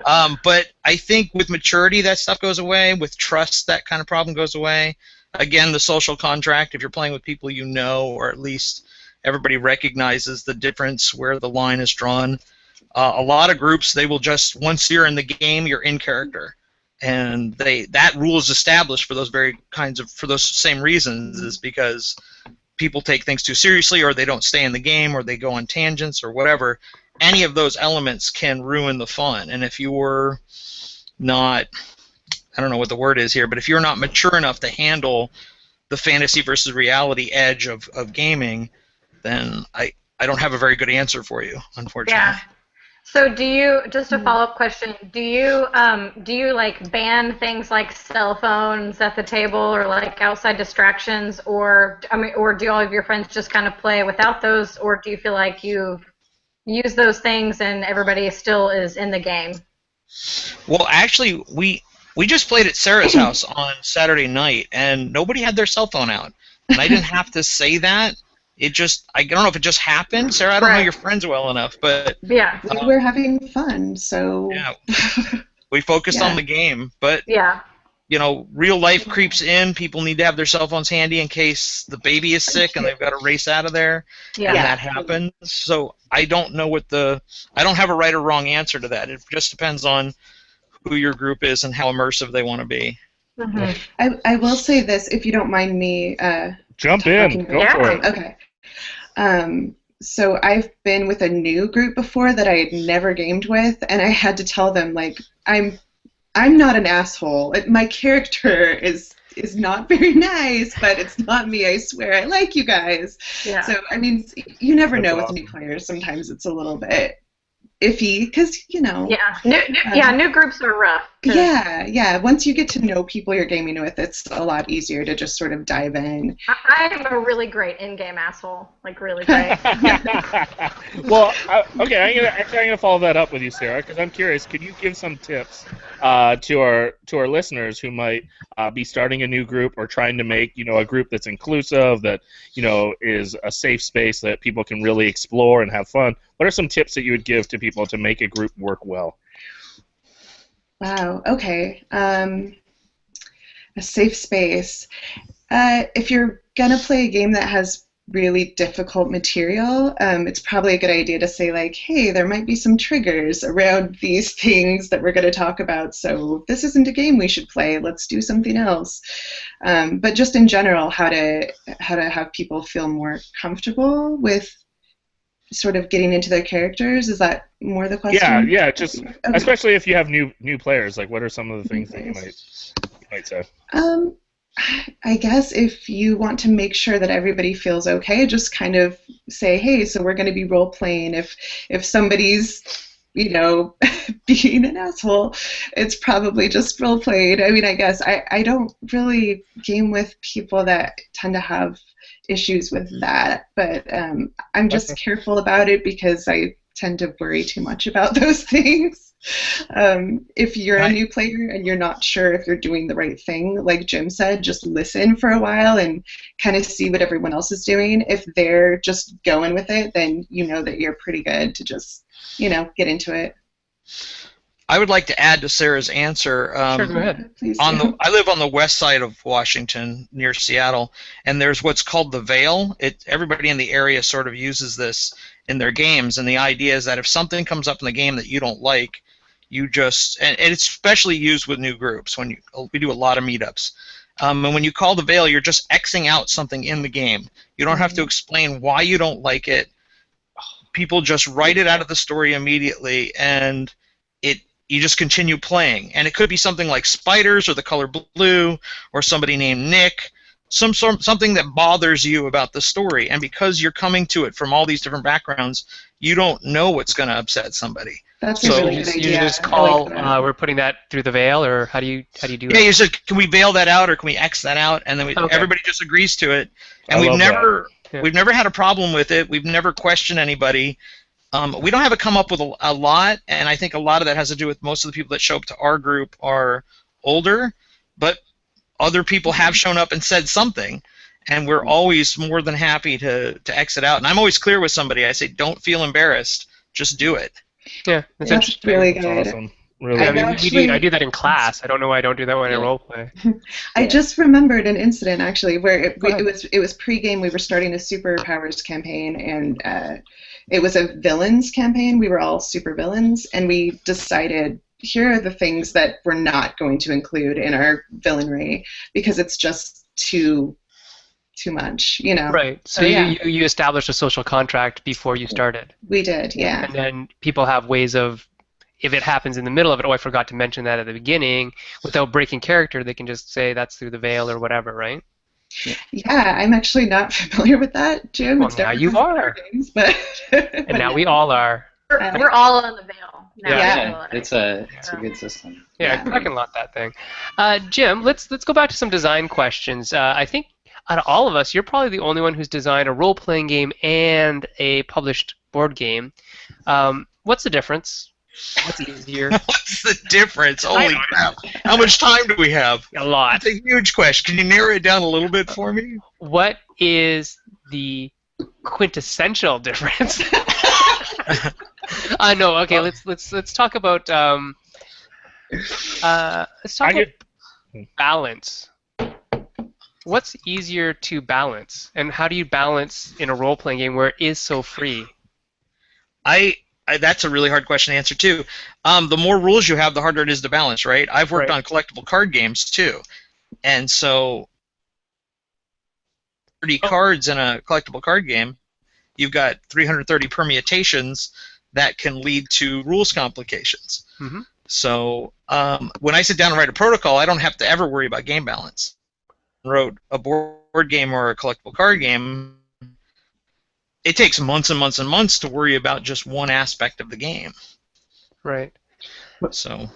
But I think with maturity, that stuff goes away. With trust, that kind of problem goes away. Again, the social contract, if you're playing with people you know, or at least everybody recognizes the difference where the line is drawn. A lot of groups, they will just, once you're in the game, you're in character. And that rule is established for those for those same reasons, is because people take things too seriously, or they don't stay in the game, or they go on tangents, or whatever. Any of those elements can ruin the fun. And if you're not, I don't know what the word is here, but if you're not mature enough to handle the fantasy versus reality edge of gaming, then I don't have a very good answer for you, unfortunately. Yeah. So do you, just a follow-up question, do you like ban things like cell phones at the table, or like outside distractions, or do all of your friends just kind of play without those, or do you feel like you use those things and everybody still is in the game? Well, actually, we just played at Sarah's house on Saturday night, and nobody had their cell phone out, and I didn't have to say that. It just, I don't know if it just happened. Sarah, I don't know your friends well enough, but yeah, we were having fun, so yeah, we focused on the game. But yeah, real life creeps in. People need to have their cell phones handy in case the baby is sick and they've got to race out of there. Yeah, and that happens. So I don't know I don't have a right or wrong answer to that. It just depends on who your group is and how immersive they want to be. Mm-hmm. I will say this, if you don't mind me. Jump in. Go for it. Okay. So I've been with a new group before that I had never gamed with, and I had to tell them, like, I'm not an asshole. My character is not very nice, but it's not me, I swear. I like you guys. Yeah. So, I mean, you never know with awesome. new players. Sometimes it's a little bit iffy, because, Yeah, new groups are rough. Yeah. Once you get to know people you're gaming with, it's a lot easier to just sort of dive in. I'm a really great in-game asshole, like really great. Well, okay, I'm gonna follow that up with you, Sarah, because I'm curious. Could you give some tips to our listeners who might be starting a new group or trying to make a group that's inclusive, that is a safe space that people can really explore and have fun? What are some tips that you would give to people to make a group work well? Wow, okay. A safe space. If you're going to play a game that has really difficult material, it's probably a good idea to say, like, hey, there might be some triggers around these things that we're going to talk about, so this isn't a game we should play, let's do something else. But just in general, how to have people feel more comfortable with sort of getting into their characters. Is that more the question? Yeah, just okay. Especially if you have new players, like what are some of the things that you might say? I guess if you want to make sure that everybody feels okay, just kind of say, hey, so we're going to be role playing. If somebody's being an asshole, it's probably just role played. I mean, I guess I don't really game with people that tend to have issues with that, but I'm just careful about it because I tend to worry too much about those things. If you're a new player and you're not sure if you're doing the right thing, like Jim said, just listen for a while and kind of see what everyone else is doing. If they're just going with it, then you know that you're pretty good to just, get into it. I would like to add to Sarah's answer. Sure, go ahead. Please I live on the west side of Washington, near Seattle, and there's what's called the Veil. Everybody in the area sort of uses this in their games, and the idea is that if something comes up in the game that you don't like, you just, and it's especially used with new groups. We do a lot of meetups. And when you call the Veil, you're just Xing out something in the game. You don't have to explain why you don't like it. People just write it out of the story immediately, and you just continue playing. And it could be something like spiders or the color blue or somebody named Nick, something that bothers you about the story. And because you're coming to it from all these different backgrounds, you don't know what's going to upset somebody. That's So a really you good just, idea. you just I call, like that. we're putting that through the veil, or how do you do Yeah, it? you said, can we bail that out or can we X that out? And then Okay. everybody just agrees to it. And I we've love never Yeah. we've never had a problem with it. We've never questioned anybody. We don't have it come up with a lot, and I think a lot of that has to do with most of the people that show up to our group are older, but other people have shown up and said something, and we're always more than happy to exit out. And I'm always clear with somebody. I say, don't feel embarrassed. Just do it. Yeah, that's That's interesting. really That's good. awesome. Really. I I've mean, actually- I do that in class. I don't know why I don't do that when I Yeah. role play. I just remembered an incident actually where Go ahead. it was pre-game. We were starting a superpowers campaign, and it was a villains campaign. We were all super villains, and we decided here are the things that we're not going to include in our villainry because it's just too much, you know. Right. So So, yeah. you established a social contract before you started, We did, yeah. and then people have ways of, if it happens in the middle of it, oh, I forgot to mention that at the beginning, without breaking character, they can just say that's through the veil or whatever, right? Yeah, I'm actually not familiar with that, Jim. Well, It's now different you from are. other games, but And now we all are. We're all on the veil. Now. Yeah. It's a good system. Yeah, Yeah. parking lot that thing. Jim, let's go back to some design questions. I think out of all of us, you're probably the only one who's designed a role-playing game and a published board game. What's the difference? What's easier? What's the difference? Holy crap. How much time do we have? A lot. That's a huge question. Can you narrow it down a little bit for me? What is the quintessential difference? No. Okay. Let's talk about balance. What's easier to balance, and how do you balance in a role-playing game where it is so free? That's a really hard question to answer too. The more rules you have, the harder it is to balance, right? I've worked Right. on collectible card games too, and so 30 cards in a collectible card game, you've got 330 permutations that can lead to rules complications. Mhm. So when I sit down and write a protocol, I don't have to ever worry about game balance. Wrote a board game or a collectible card game, it takes months and months and months to worry about just one aspect of the game. Right. So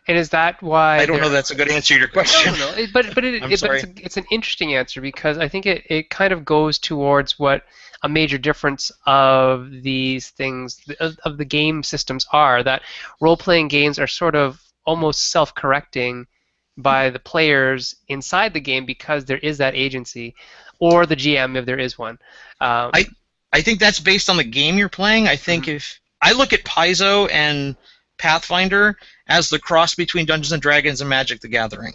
And is that why I don't know that's a good answer to your question. No, but sorry. it's an interesting answer because I think it kind of goes towards what a major difference of these things of the game systems are, that role-playing games are sort of almost self-correcting by the players inside the game because there is that agency, or the GM if there is one. I think that's based on the game you're playing. I think if I look at Paizo and Pathfinder as the cross between Dungeons and Dragons and Magic the Gathering,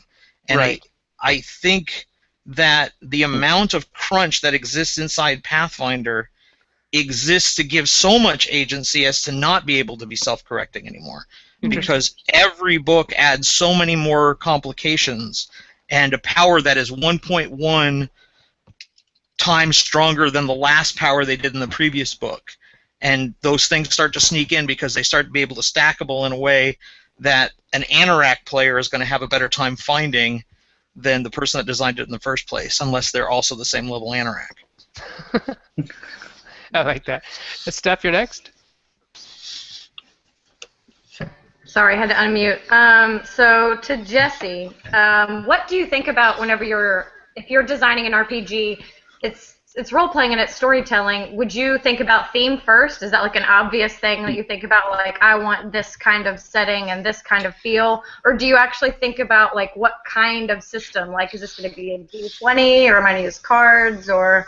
and Right. I think that the amount of crunch that exists inside Pathfinder exists to give so much agency as to not be able to be self-correcting anymore, because every book adds so many more complications and a power that is 1.1 times stronger than the last power they did in the previous book. And those things start to sneak in because they start to be able to stackable in a way that an Anorak player is going to have a better time finding than the person that designed it in the first place, unless they're also the same level Anorak. I like that. Steph, you're next. Sorry, I had to unmute. So to Jessey, what do you think about if you're designing an RPG, it's role playing and it's storytelling. Would you think about theme first? Is that like an obvious thing that you think about, like I want this kind of setting and this kind of feel, or do you actually think about like what kind of system? Like, is this going to be a D20, or am I going to use cards, or?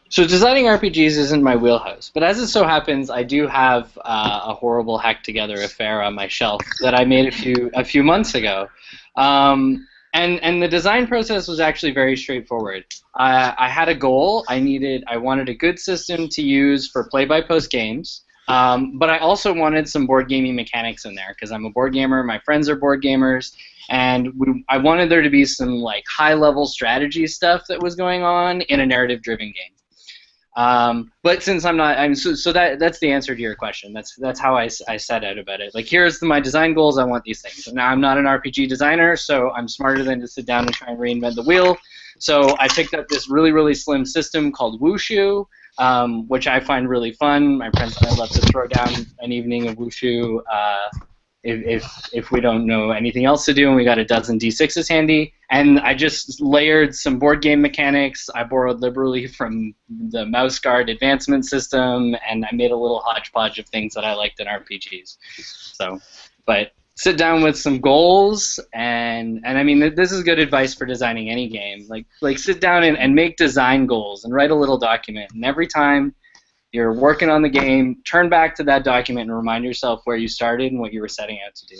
So designing RPGs isn't my wheelhouse, but as it so happens, I do have a horrible hack together affair on my shelf that I made a few months ago, and the design process was actually very straightforward. I had a goal. I wanted a good system to use for play-by-post games, but I also wanted some board gaming mechanics in there because I'm a board gamer. My friends are board gamers. And I wanted there to be some like high-level strategy stuff that was going on in a narrative-driven game. But since I'm not, that's the answer to your question. That's how I set out about it. Like, here's my design goals. I want these things. Now I'm not an RPG designer, so I'm smarter than to sit down and try and reinvent the wheel. So I picked up this really, really slim system called Wushu, which I find really fun. My friends and I love to throw down an evening of wushu. If we don't know anything else to do and we got a dozen D6s handy. And I just layered some board game mechanics. I borrowed liberally from the mouse guard advancement system, and I made a little hodgepodge of things that I liked in RPGs. So, but sit down with some goals, and I mean, this is good advice for designing any game. Like sit down and make design goals and write a little document. And every time you're working on the game, turn back to that document and remind yourself where you started and what you were setting out to do.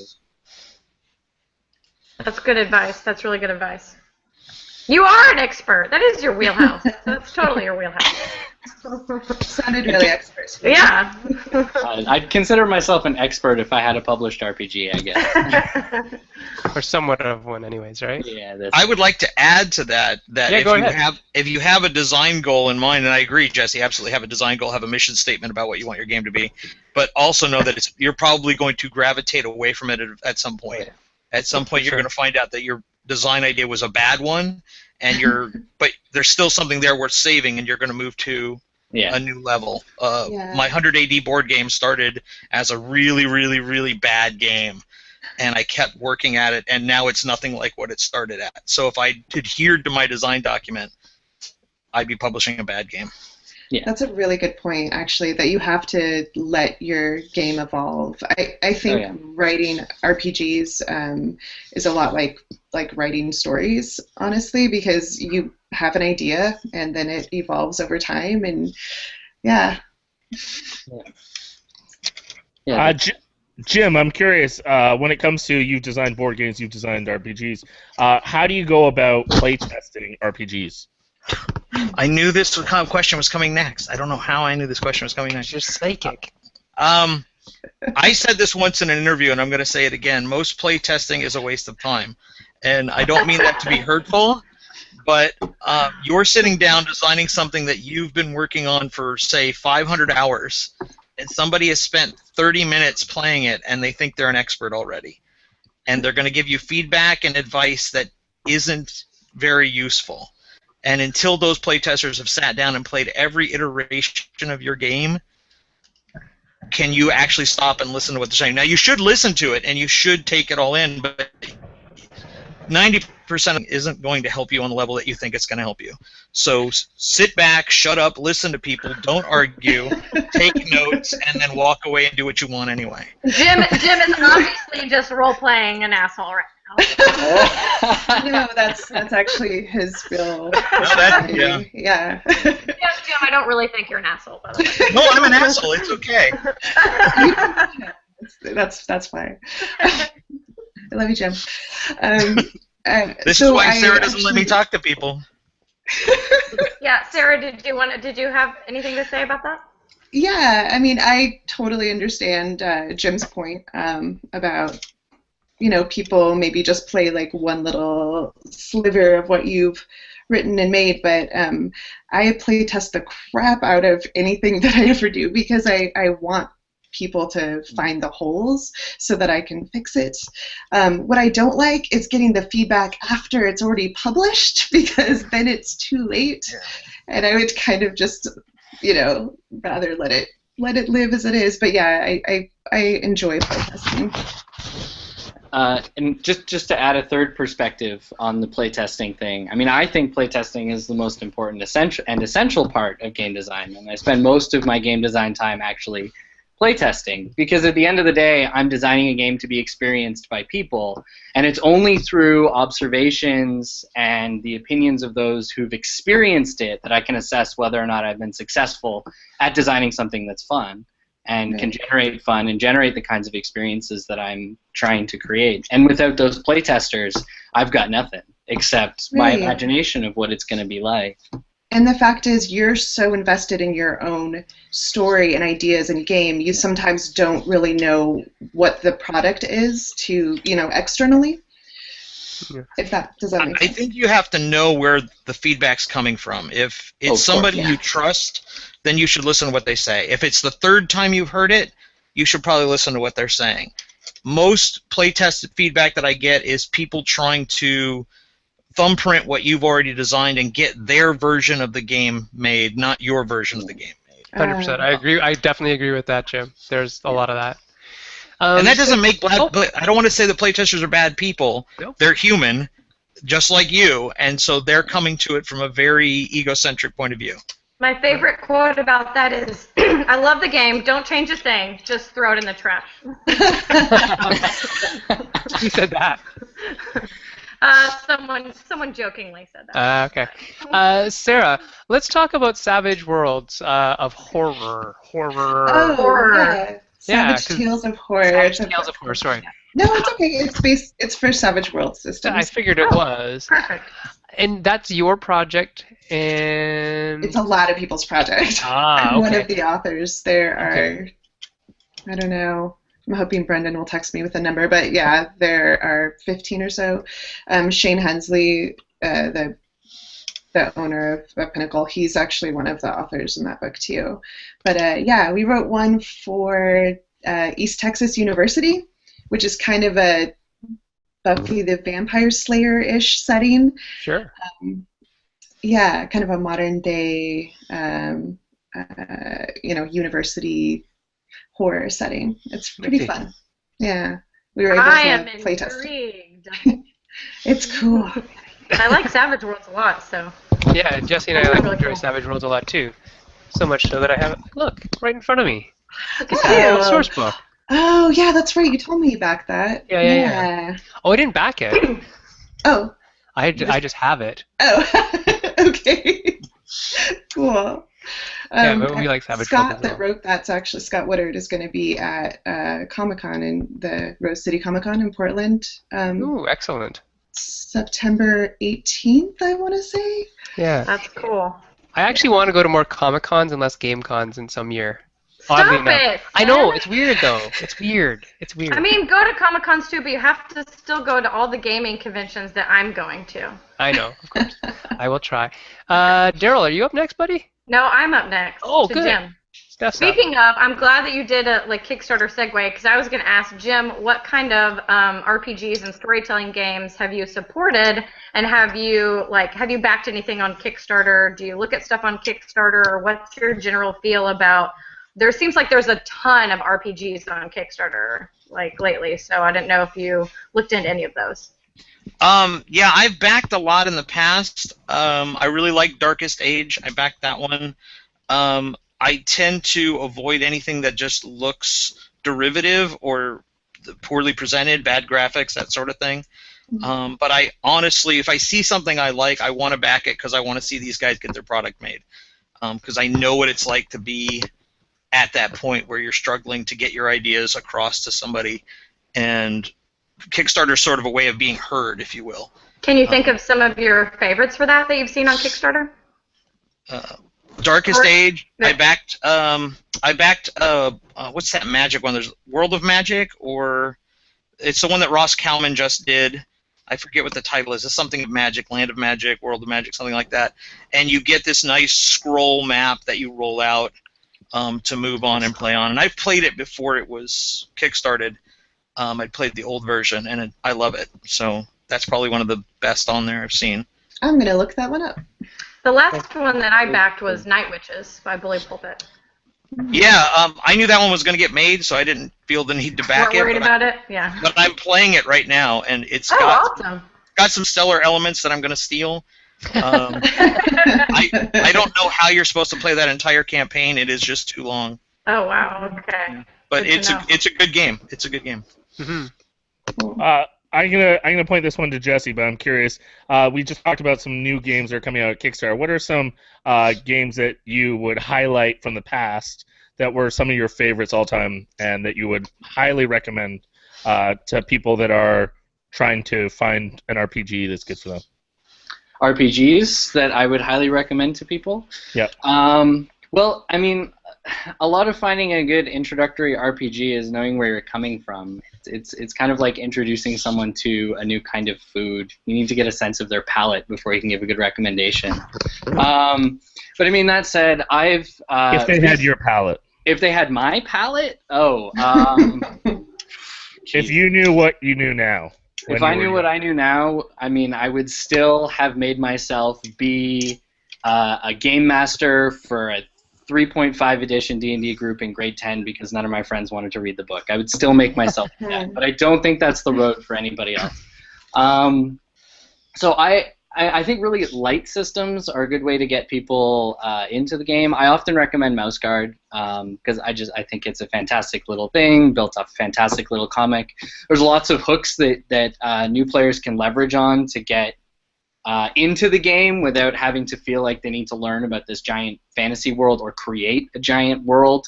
That's good advice. That's really good advice. You are an expert. That is your wheelhouse. That's totally your wheelhouse. Sounded really expert. Yeah. I'd consider myself an expert if I had a published RPG, I guess. Or somewhat of one, anyways, right? Yeah. I would like to add to that Yeah, if you have a design goal in mind, and I agree, Jesse, absolutely have a design goal, have a mission statement about what you want your game to be, but also know that you're probably going to gravitate away from it at some point. Yeah. At some point, you're going to find out that your design idea was a bad one, and but there's still something there worth saving, and you're going to move to a new level. My 100 AD board game started as a really, really, really bad game, and I kept working at it, and now it's nothing like what it started at. So if I adhered to my design document, I'd be publishing a bad game. Yeah. That's a really good point, actually, that you have to let your game evolve. I think writing RPGs is a lot like writing stories, honestly, because you have an idea and then it evolves over time, and yeah. Jim, I'm curious, when it comes to you've designed board games, you've designed RPGs, how do you go about playtesting RPGs? I knew this kind of question was coming next. I don't know how I knew this question was coming next. You're psychic. I said this once in an interview, and I'm going to say it again. Most playtesting is a waste of time. And I don't mean that to be hurtful, but you're sitting down designing something that you've been working on for, say, 500 hours, and somebody has spent 30 minutes playing it, and they think they're an expert already. And they're going to give you feedback and advice that isn't very useful. And until those playtesters have sat down and played every iteration of your game, can you actually stop and listen to what they're saying? Now, you should listen to it, and you should take it all in, but 90% isn't going to help you on the level that you think it's going to help you. So sit back, shut up, listen to people, don't argue, take notes, and then walk away and do what you want anyway. Jim is obviously just role-playing an asshole right now. No, that's actually his real. Yeah. Yeah, Jim, I don't really think you're an asshole, by the way. No, I'm an asshole. It's okay. That's fine. I love you, Jim. This is why Sarah doesn't let me talk to people. Yeah, Sarah, did you have anything to say about that? Yeah, I mean, I totally understand Jim's point about, people maybe just play like one little sliver of what you've written and made, but I play test the crap out of anything that I ever do because I want people to find the holes so that I can fix it. What I don't like is getting the feedback after it's already published because then it's too late, and I would kind of just, rather let it live as it is. But yeah, I enjoy playtesting. And just to add a third perspective on the playtesting thing, I mean, I think playtesting is the most important essential part of game design, and I spend most of my game design time actually playtesting, because at the end of the day, I'm designing a game to be experienced by people, and it's only through observations and the opinions of those who've experienced it that I can assess whether or not I've been successful at designing something that's fun and can generate fun and generate the kinds of experiences that I'm trying to create. And without those playtesters, I've got nothing except my imagination of what it's going to be like. And the fact is, you're so invested in your own story and ideas and game, you sometimes don't really know what the product is to, externally. If that does that make sense? I think you have to know where the feedback's coming from. If it's somebody you trust, then you should listen to what they say. If it's the third time you've heard it, you should probably listen to what they're saying. Most playtested feedback that I get is people trying to thumbprint what you've already designed and get their version of the game made, not your version of the game made. 100%. I agree. I definitely agree with that, Jim. There's a lot of that. And that doesn't make I don't want to say the playtesters are bad people. Nope. They're human, just like you, and so they're coming to it from a very egocentric point of view. My favorite quote about that is, I love the game, don't change a thing, just throw it in the trash. Who said that? Someone jokingly said that. Okay. Sarah, let's talk about Savage Worlds of Horror. Oh, Horror. yeah. Savage Tales of Horror. Savage Tales of Horror, sorry. No, it's okay. It's for Savage World systems. I figured it was. Perfect. And that's your project, and... It's a lot of people's project. Ah, I'm one okay. of the authors. There are, I don't know, I'm hoping Brendan will text me with a number, but yeah, there are 15 or so. Shane Hensley, the owner of Pinnacle, he's actually one of the authors in that book too. But yeah, we wrote one for East Texas University, which is kind of a Buffy the Vampire Slayer-ish setting. Sure. Yeah, kind of a modern day, university horror setting. It's pretty fun. Yeah, we were able to play test. It's cool. I like Savage Worlds a lot, so. Yeah, Jesse and I enjoy Savage Worlds a lot too. So much so that I have it, look, right in front of me. Look at you. Source book. Oh, yeah, that's right. You told me you backed that. Yeah. Oh, I didn't back it. Oh. I just have it. Oh, okay. Cool. We like Savage Scott Worlds as well. that wrote that's actually Scott Woodard is going to be at Comic-Con in the Rose City Comic-Con in Portland. Ooh, excellent. September 18th, I want to say. Yeah. That's cool. I actually want to go to more Comic-Cons and less Game Cons in some year. Stop it! I know, it's weird though. It's weird. I mean, go to Comic-Cons too, but you have to still go to all the gaming conventions that I'm going to. I know, of course. I will try. Daryl, are you up next, buddy? No, I'm up next. Oh, to good. Jim. Stuff's up. Speaking of, I'm glad that you did a Kickstarter segue, because I was going to ask Jim, what kind of RPGs and storytelling games have you supported, and have you backed anything on Kickstarter? Do you look at stuff on Kickstarter, or what's your general feel about? There seems like there's a ton of RPGs on Kickstarter lately, so I didn't know if you looked into any of those. Yeah, I've backed a lot in the past. I really like Darkest Age. I backed that one. I tend to avoid anything that just looks derivative or poorly presented, bad graphics, that sort of thing. But I honestly, if I see something I like, I want to back it because I want to see these guys get their product made. Because I know what it's like to be at that point where you're struggling to get your ideas across to somebody, and Kickstarter is sort of a way of being heard, if you will. Can you think of some of your favorites for that you've seen on Kickstarter? Darkest Age. I backed. What's that magic one? There's World of Magic, or it's the one that Ross Kalman just did. I forget what the title is. It's something of magic, Land of Magic, World of Magic, something like that. And you get this nice scroll map that you roll out to move on and play on. And I've played it before it was kickstarted. I played the old version, and I love it. So that's probably one of the best on there I've seen. I'm going to look that one up. The last one that I backed was Night Witches by Bully Pulpit. Yeah, I knew that one was going to get made, so I didn't feel the need to back it. Worried about it? Yeah. But I'm playing it right now, and it's awesome. got some stellar elements that I'm going to steal. I don't know how you're supposed to play that entire campaign. It is just too long. Oh wow. Okay. But it's a good game. It's a good game. Mm-hmm. I'm gonna point this one to Jesse, but I'm curious. We just talked about some new games that are coming out at Kickstarter. What are some games that you would highlight from the past that were some of your favorites all time, and that you would highly recommend to people that are trying to find an RPG that's good for them? RPGs that I would highly recommend to people? Yep. Well, I mean, a lot of finding a good introductory RPG is knowing where you're coming from. It's kind of like introducing someone to a new kind of food. You need to get a sense of their palate before you can give a good recommendation. But I mean, that said, I've... if they had your palate. If they had my palate? Oh. If you knew what you knew now. when If you I were knew what I knew now, I mean, I would still have made myself be a game master for a 3.5 edition D&D group in grade 10 because none of my friends wanted to read the book. I would still make myself do that, but I don't think that's the road for anybody else. So I think really light systems are a good way to get people into the game. I often recommend Mouse Guard because I think it's a fantastic little thing, built up a fantastic little comic. There's lots of hooks that new players can leverage on to get into the game without having to feel like they need to learn about this giant fantasy world or create a giant world.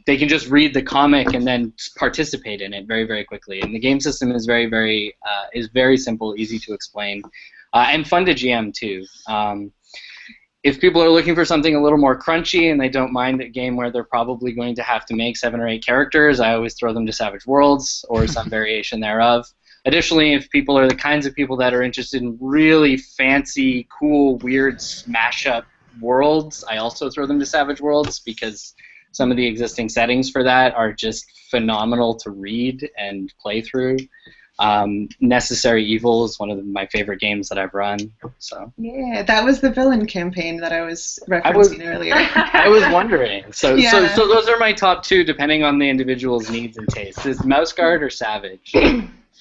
They can just read the comic and then participate in it very, very quickly. And the game system is very simple, easy to explain, and fun to GM too. If people are looking for something a little more crunchy and they don't mind a game where they're probably going to have to make 7 or 8 characters, I always throw them to Savage Worlds or some variation thereof. Additionally, if people are the kinds of people that are interested in really fancy, cool, weird smash-up worlds, I also throw them to Savage Worlds because some of the existing settings for that are just phenomenal to read and play through. Necessary Evil is one of my favorite games that I've run. So Yeah, that was the villain campaign that I was referencing earlier. I was wondering. So, Yeah. so those are my top 2, depending on the individual's needs and tastes. Is Mouse Guard or Savage?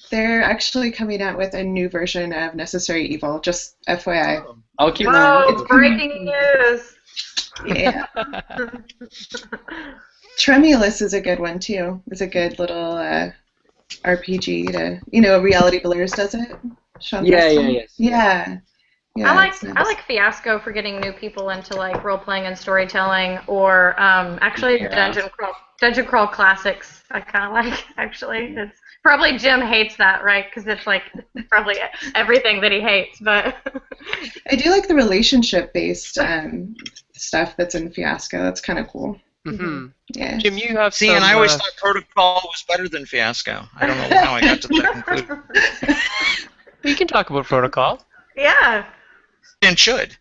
They're actually coming out with a new version of Necessary Evil, just FYI. I'll keep Whoa, my breaking news. Yeah. Tremulous is a good one, too. It's a good little RPG to, Reality Blurs does it? Sean Preston? Yeah. I it's nice. like Fiasco for getting new people into like role playing and storytelling, or actually Yeah. Dungeon Crawl Classics. I kind of like actually. It's probably Jim hates that, right? Because it's like probably everything that he hates. But I do like the relationship-based stuff that's in Fiasco. That's kind of cool. Mm-hmm. Yeah. Jim, you have See, some, and I always thought Protocol was better than Fiasco. I don't know how I got to that conclusion. You can talk about Protocol. yeah. And should.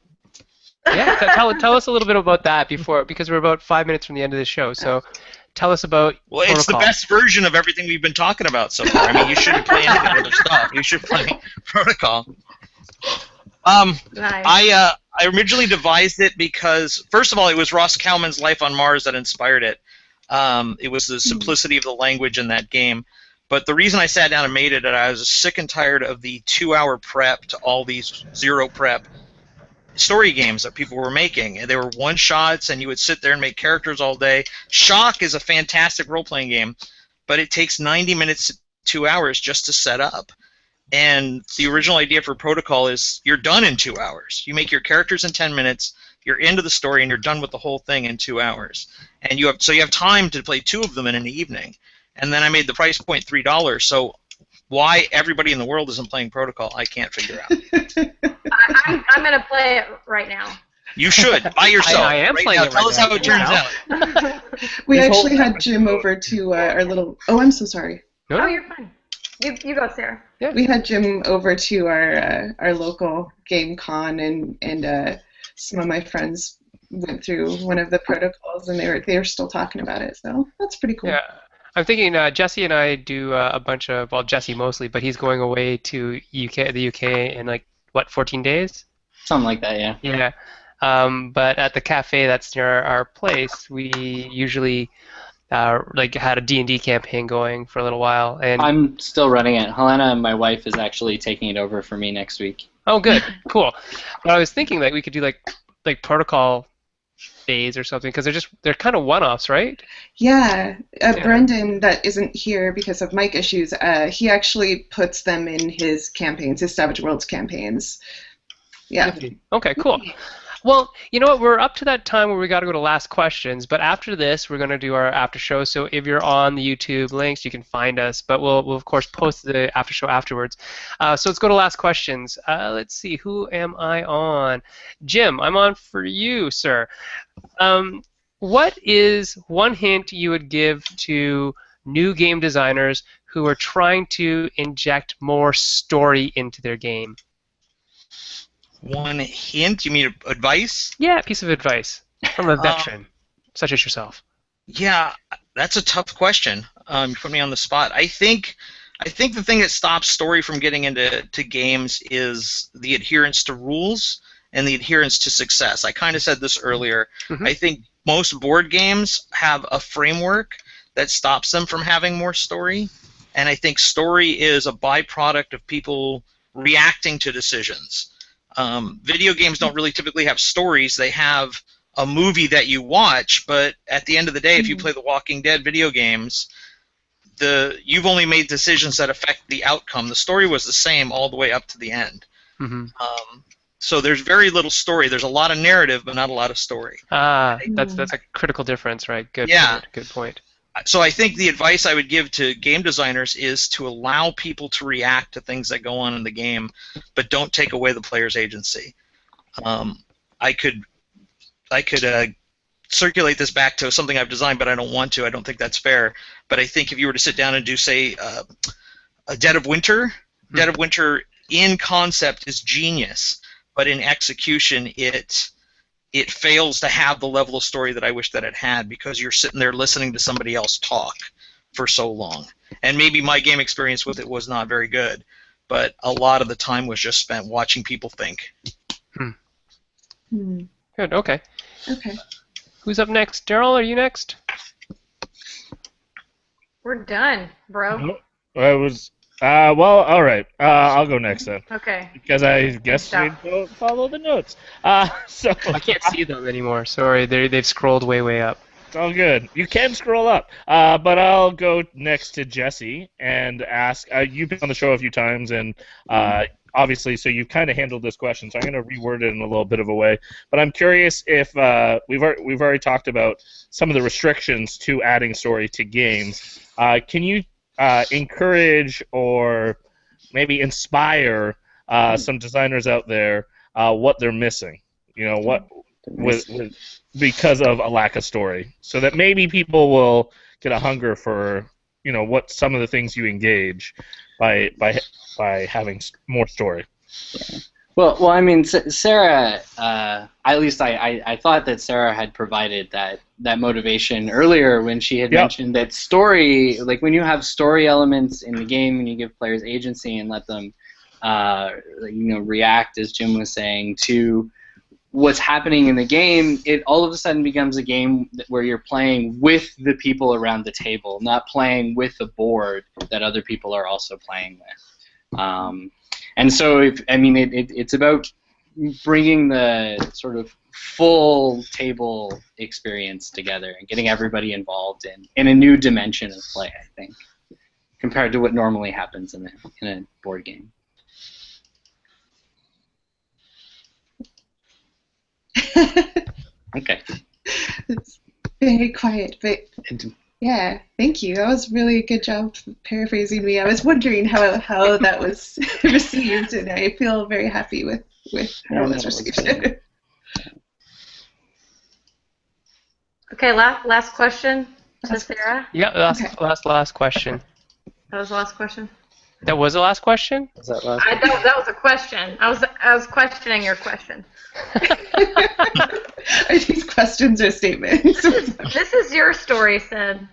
Yeah, tell us a little bit about that because we're about 5 minutes from the end of the show. So tell us about Well, Protocol. it's the best version of everything we've been talking about so far. I mean, you shouldn't play any of the other stuff. You should play Protocol. Nice. I originally devised it because, first of all, it was Ross Kalman's Life on Mars that inspired it. It was the simplicity of the language in that game. But the reason I sat down and made it, I was sick and tired of the 2-hour prep to all these zero prep story games that people were making. And they were one-shots, and you would sit there and make characters all day. Shock is a fantastic role-playing game, but it takes 90 minutes to 2 hours just to set up. And the original idea for Protocol is you're done in 2 hours. You make your characters in 10 minutes, you're into the story, and you're done with the whole thing in 2 hours. And you have time to play 2 of them in an evening. And then I made the price point $3. So why everybody in the world isn't playing Protocol, I can't figure out. I'm gonna play it right now. You should, by yourself. I am right playing now. it Tell right us now. how it turns out. We This whole actually had Jim over to our little... Oh, I'm so sorry. No? Oh, you're fine. You go, Sarah. We had Jim over to our local game con, and some of my friends went through one of the protocols, and they were still talking about it. So that's pretty cool. Yeah. I'm thinking Jessey and I do a bunch of, well, Jessey mostly, but he's going away to the UK in 14 days? something like that, yeah. Yeah. But at the cafe that's near our place, we usually had a D&D campaign going for a little while. And I'm still running it. Helena, my wife, is actually taking it over for me next week. oh, good, cool. But I was thinking that we could do like protocol days or something because they're kind of one-offs, right? Yeah, Brendan, that isn't here because of mic issues, he actually puts them in his campaigns, his Savage Worlds campaigns. Yeah. Okay, cool. Well, you know what? We're up to that time where we got to go to last questions. But after this, we're going to do our after show. So if you're on the YouTube links, you can find us. But we'll of course post the after show afterwards. So let's go to last questions. Let's see. Who am I on? Jim, I'm on for you, sir. What is one hint you would give to new game designers who are trying to inject more story into their game? One hint? You mean advice? Yeah, piece of advice from a veteran, such as yourself. Yeah, that's a tough question. You put me on the spot. I think I think the thing that stops story from getting into games is the adherence to rules and the adherence to success. I kind of said this earlier. Mhm. I think most board games have a framework that stops them from having more story, and I think story is a byproduct of people reacting to decisions. Video games don't really typically have stories. They have a movie that you watch, but at the end of the day, if you play the Walking Dead video games, you've only made decisions that affect the outcome. The story was the same all the way up to the end. Mhm. So there's very little story. There's a lot of narrative, but not a lot of story. That's a critical difference, right? Good point. Good point. So I think the advice I would give to game designers is to allow people to react to things that go on in the game, but don't take away the player's agency. I could circulate this back to something I've designed, but I don't want to. I don't think that's fair. But I think if you were to sit down and do, say, a Dead of Winter, Dead of Winter in concept is genius, but in execution it fails to have the level of story that I wish that it had, because you're sitting there listening to somebody else talk for so long. And maybe my game experience with it was not very good, but a lot of the time was just spent watching people think. Good. Okay. Okay. Who's up next? Daryl, are you next? We're done, bro. I was. Well, all right. I'll go next then, Okay. because I guess we Stop. don't follow the notes. So I can't see them anymore. Sorry, they've scrolled way up. it's all good. You can scroll up, but I'll go next to Jessey and ask. You've been on the show a few times, and obviously, so you've kind of handled this question. So I'm going to reword it in a little bit of a way. But I'm curious if we've already talked about some of the restrictions to adding story to games. Can you encourage or maybe inspire some designers out there what they're missing? You know, what because of a lack of story, so that maybe people will get a hunger for, you know, what some of the things you engage by having more story. Well, I mean, Sarah. At least I thought that Sarah had provided that motivation earlier when she had mentioned that story. Like when you have story elements in the game and you give players agency and let them, react, as Jim was saying, to what's happening in the game, it all of a sudden becomes a game where you're playing with the people around the table, not playing with the board that other people are also playing with. And so, it's about bringing the sort of full table experience together and getting everybody involved in a new dimension of play, I think, compared to what normally happens in a board game. Okay. It's very quiet, but yeah, thank you. That was really a good job paraphrasing me. I was wondering how that was received, and I feel very happy with how it was received. Okay, last question to Sarah. Yeah, last question. That was the last question. That was the last question? Was that last? That was a question. I was questioning your question. Are these questions or statements? This is your story, Sid.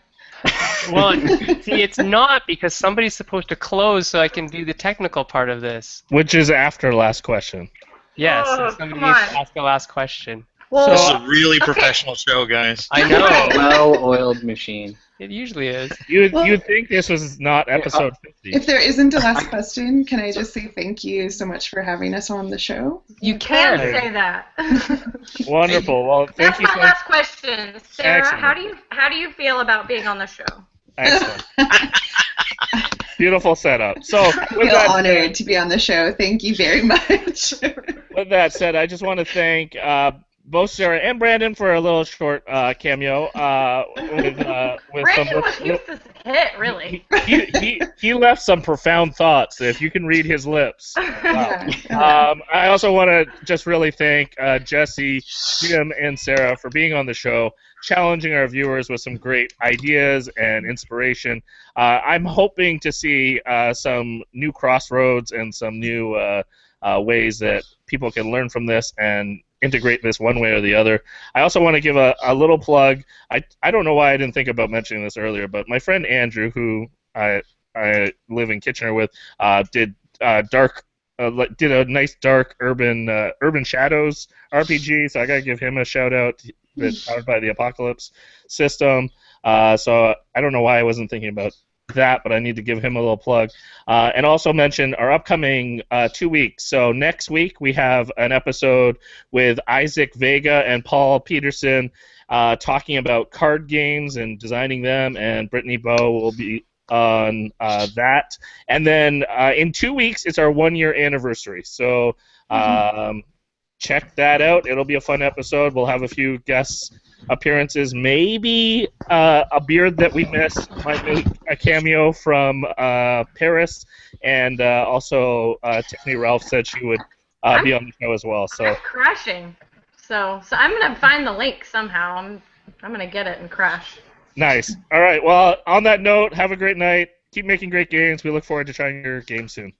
Well, see, it's not, because somebody's supposed to close so I can do the technical part of this. Which is after last question. Yes, Oh, somebody come needs on. to ask the last question. Well, This is a really professional show, guys. I know. Well-oiled machine. It usually is. You'd think this was not episode 50. If there isn't a last question, can I just say thank you so much for having us on the show? You can can. say that. Wonderful. Well, thank That's you. my last question, Sarah. Excellent. How do you feel about being on the show? Excellent. Beautiful setup. So, I with feel that, honored to be on the show. Thank you very much. with that said, I just want to thank both Sarah and Brandon for a little short cameo with some. Brandon was used to hit, really. He left some profound thoughts. If you can read his lips. Wow. Yeah. I also want to just really thank Jessey, Jim, and Sarah for being on the show, challenging our viewers with some great ideas and inspiration. I'm hoping to see some new crossroads and some new ways that people can learn from this and integrate this one way or the other. I also want to give a little plug. I don't know why I didn't think about mentioning this earlier, but my friend Andrew, who I live in Kitchener with, did did a nice dark urban shadows RPG. So I gotta give him a shout out. That's powered by the Apocalypse system. So I don't know why I wasn't thinking about that, but I need to give him a little plug. And also mention our upcoming 2 weeks. So next week we have an episode with Isaac Vega and Paul Peterson talking about card games and designing them, and Brittany Bowe will be on that. And then in 2 weeks it's our 1 year anniversary. So check that out. It'll be a fun episode. We'll have a few guest appearances. Maybe a beard that we missed might make a cameo from Paris, and also Tiffany Ralph said she would be on the show as well. So I'm crashing. So I'm gonna find the link somehow. I'm gonna get it and crash. Nice. All right. Well, on that note, have a great night. Keep making great games. We look forward to trying your game soon.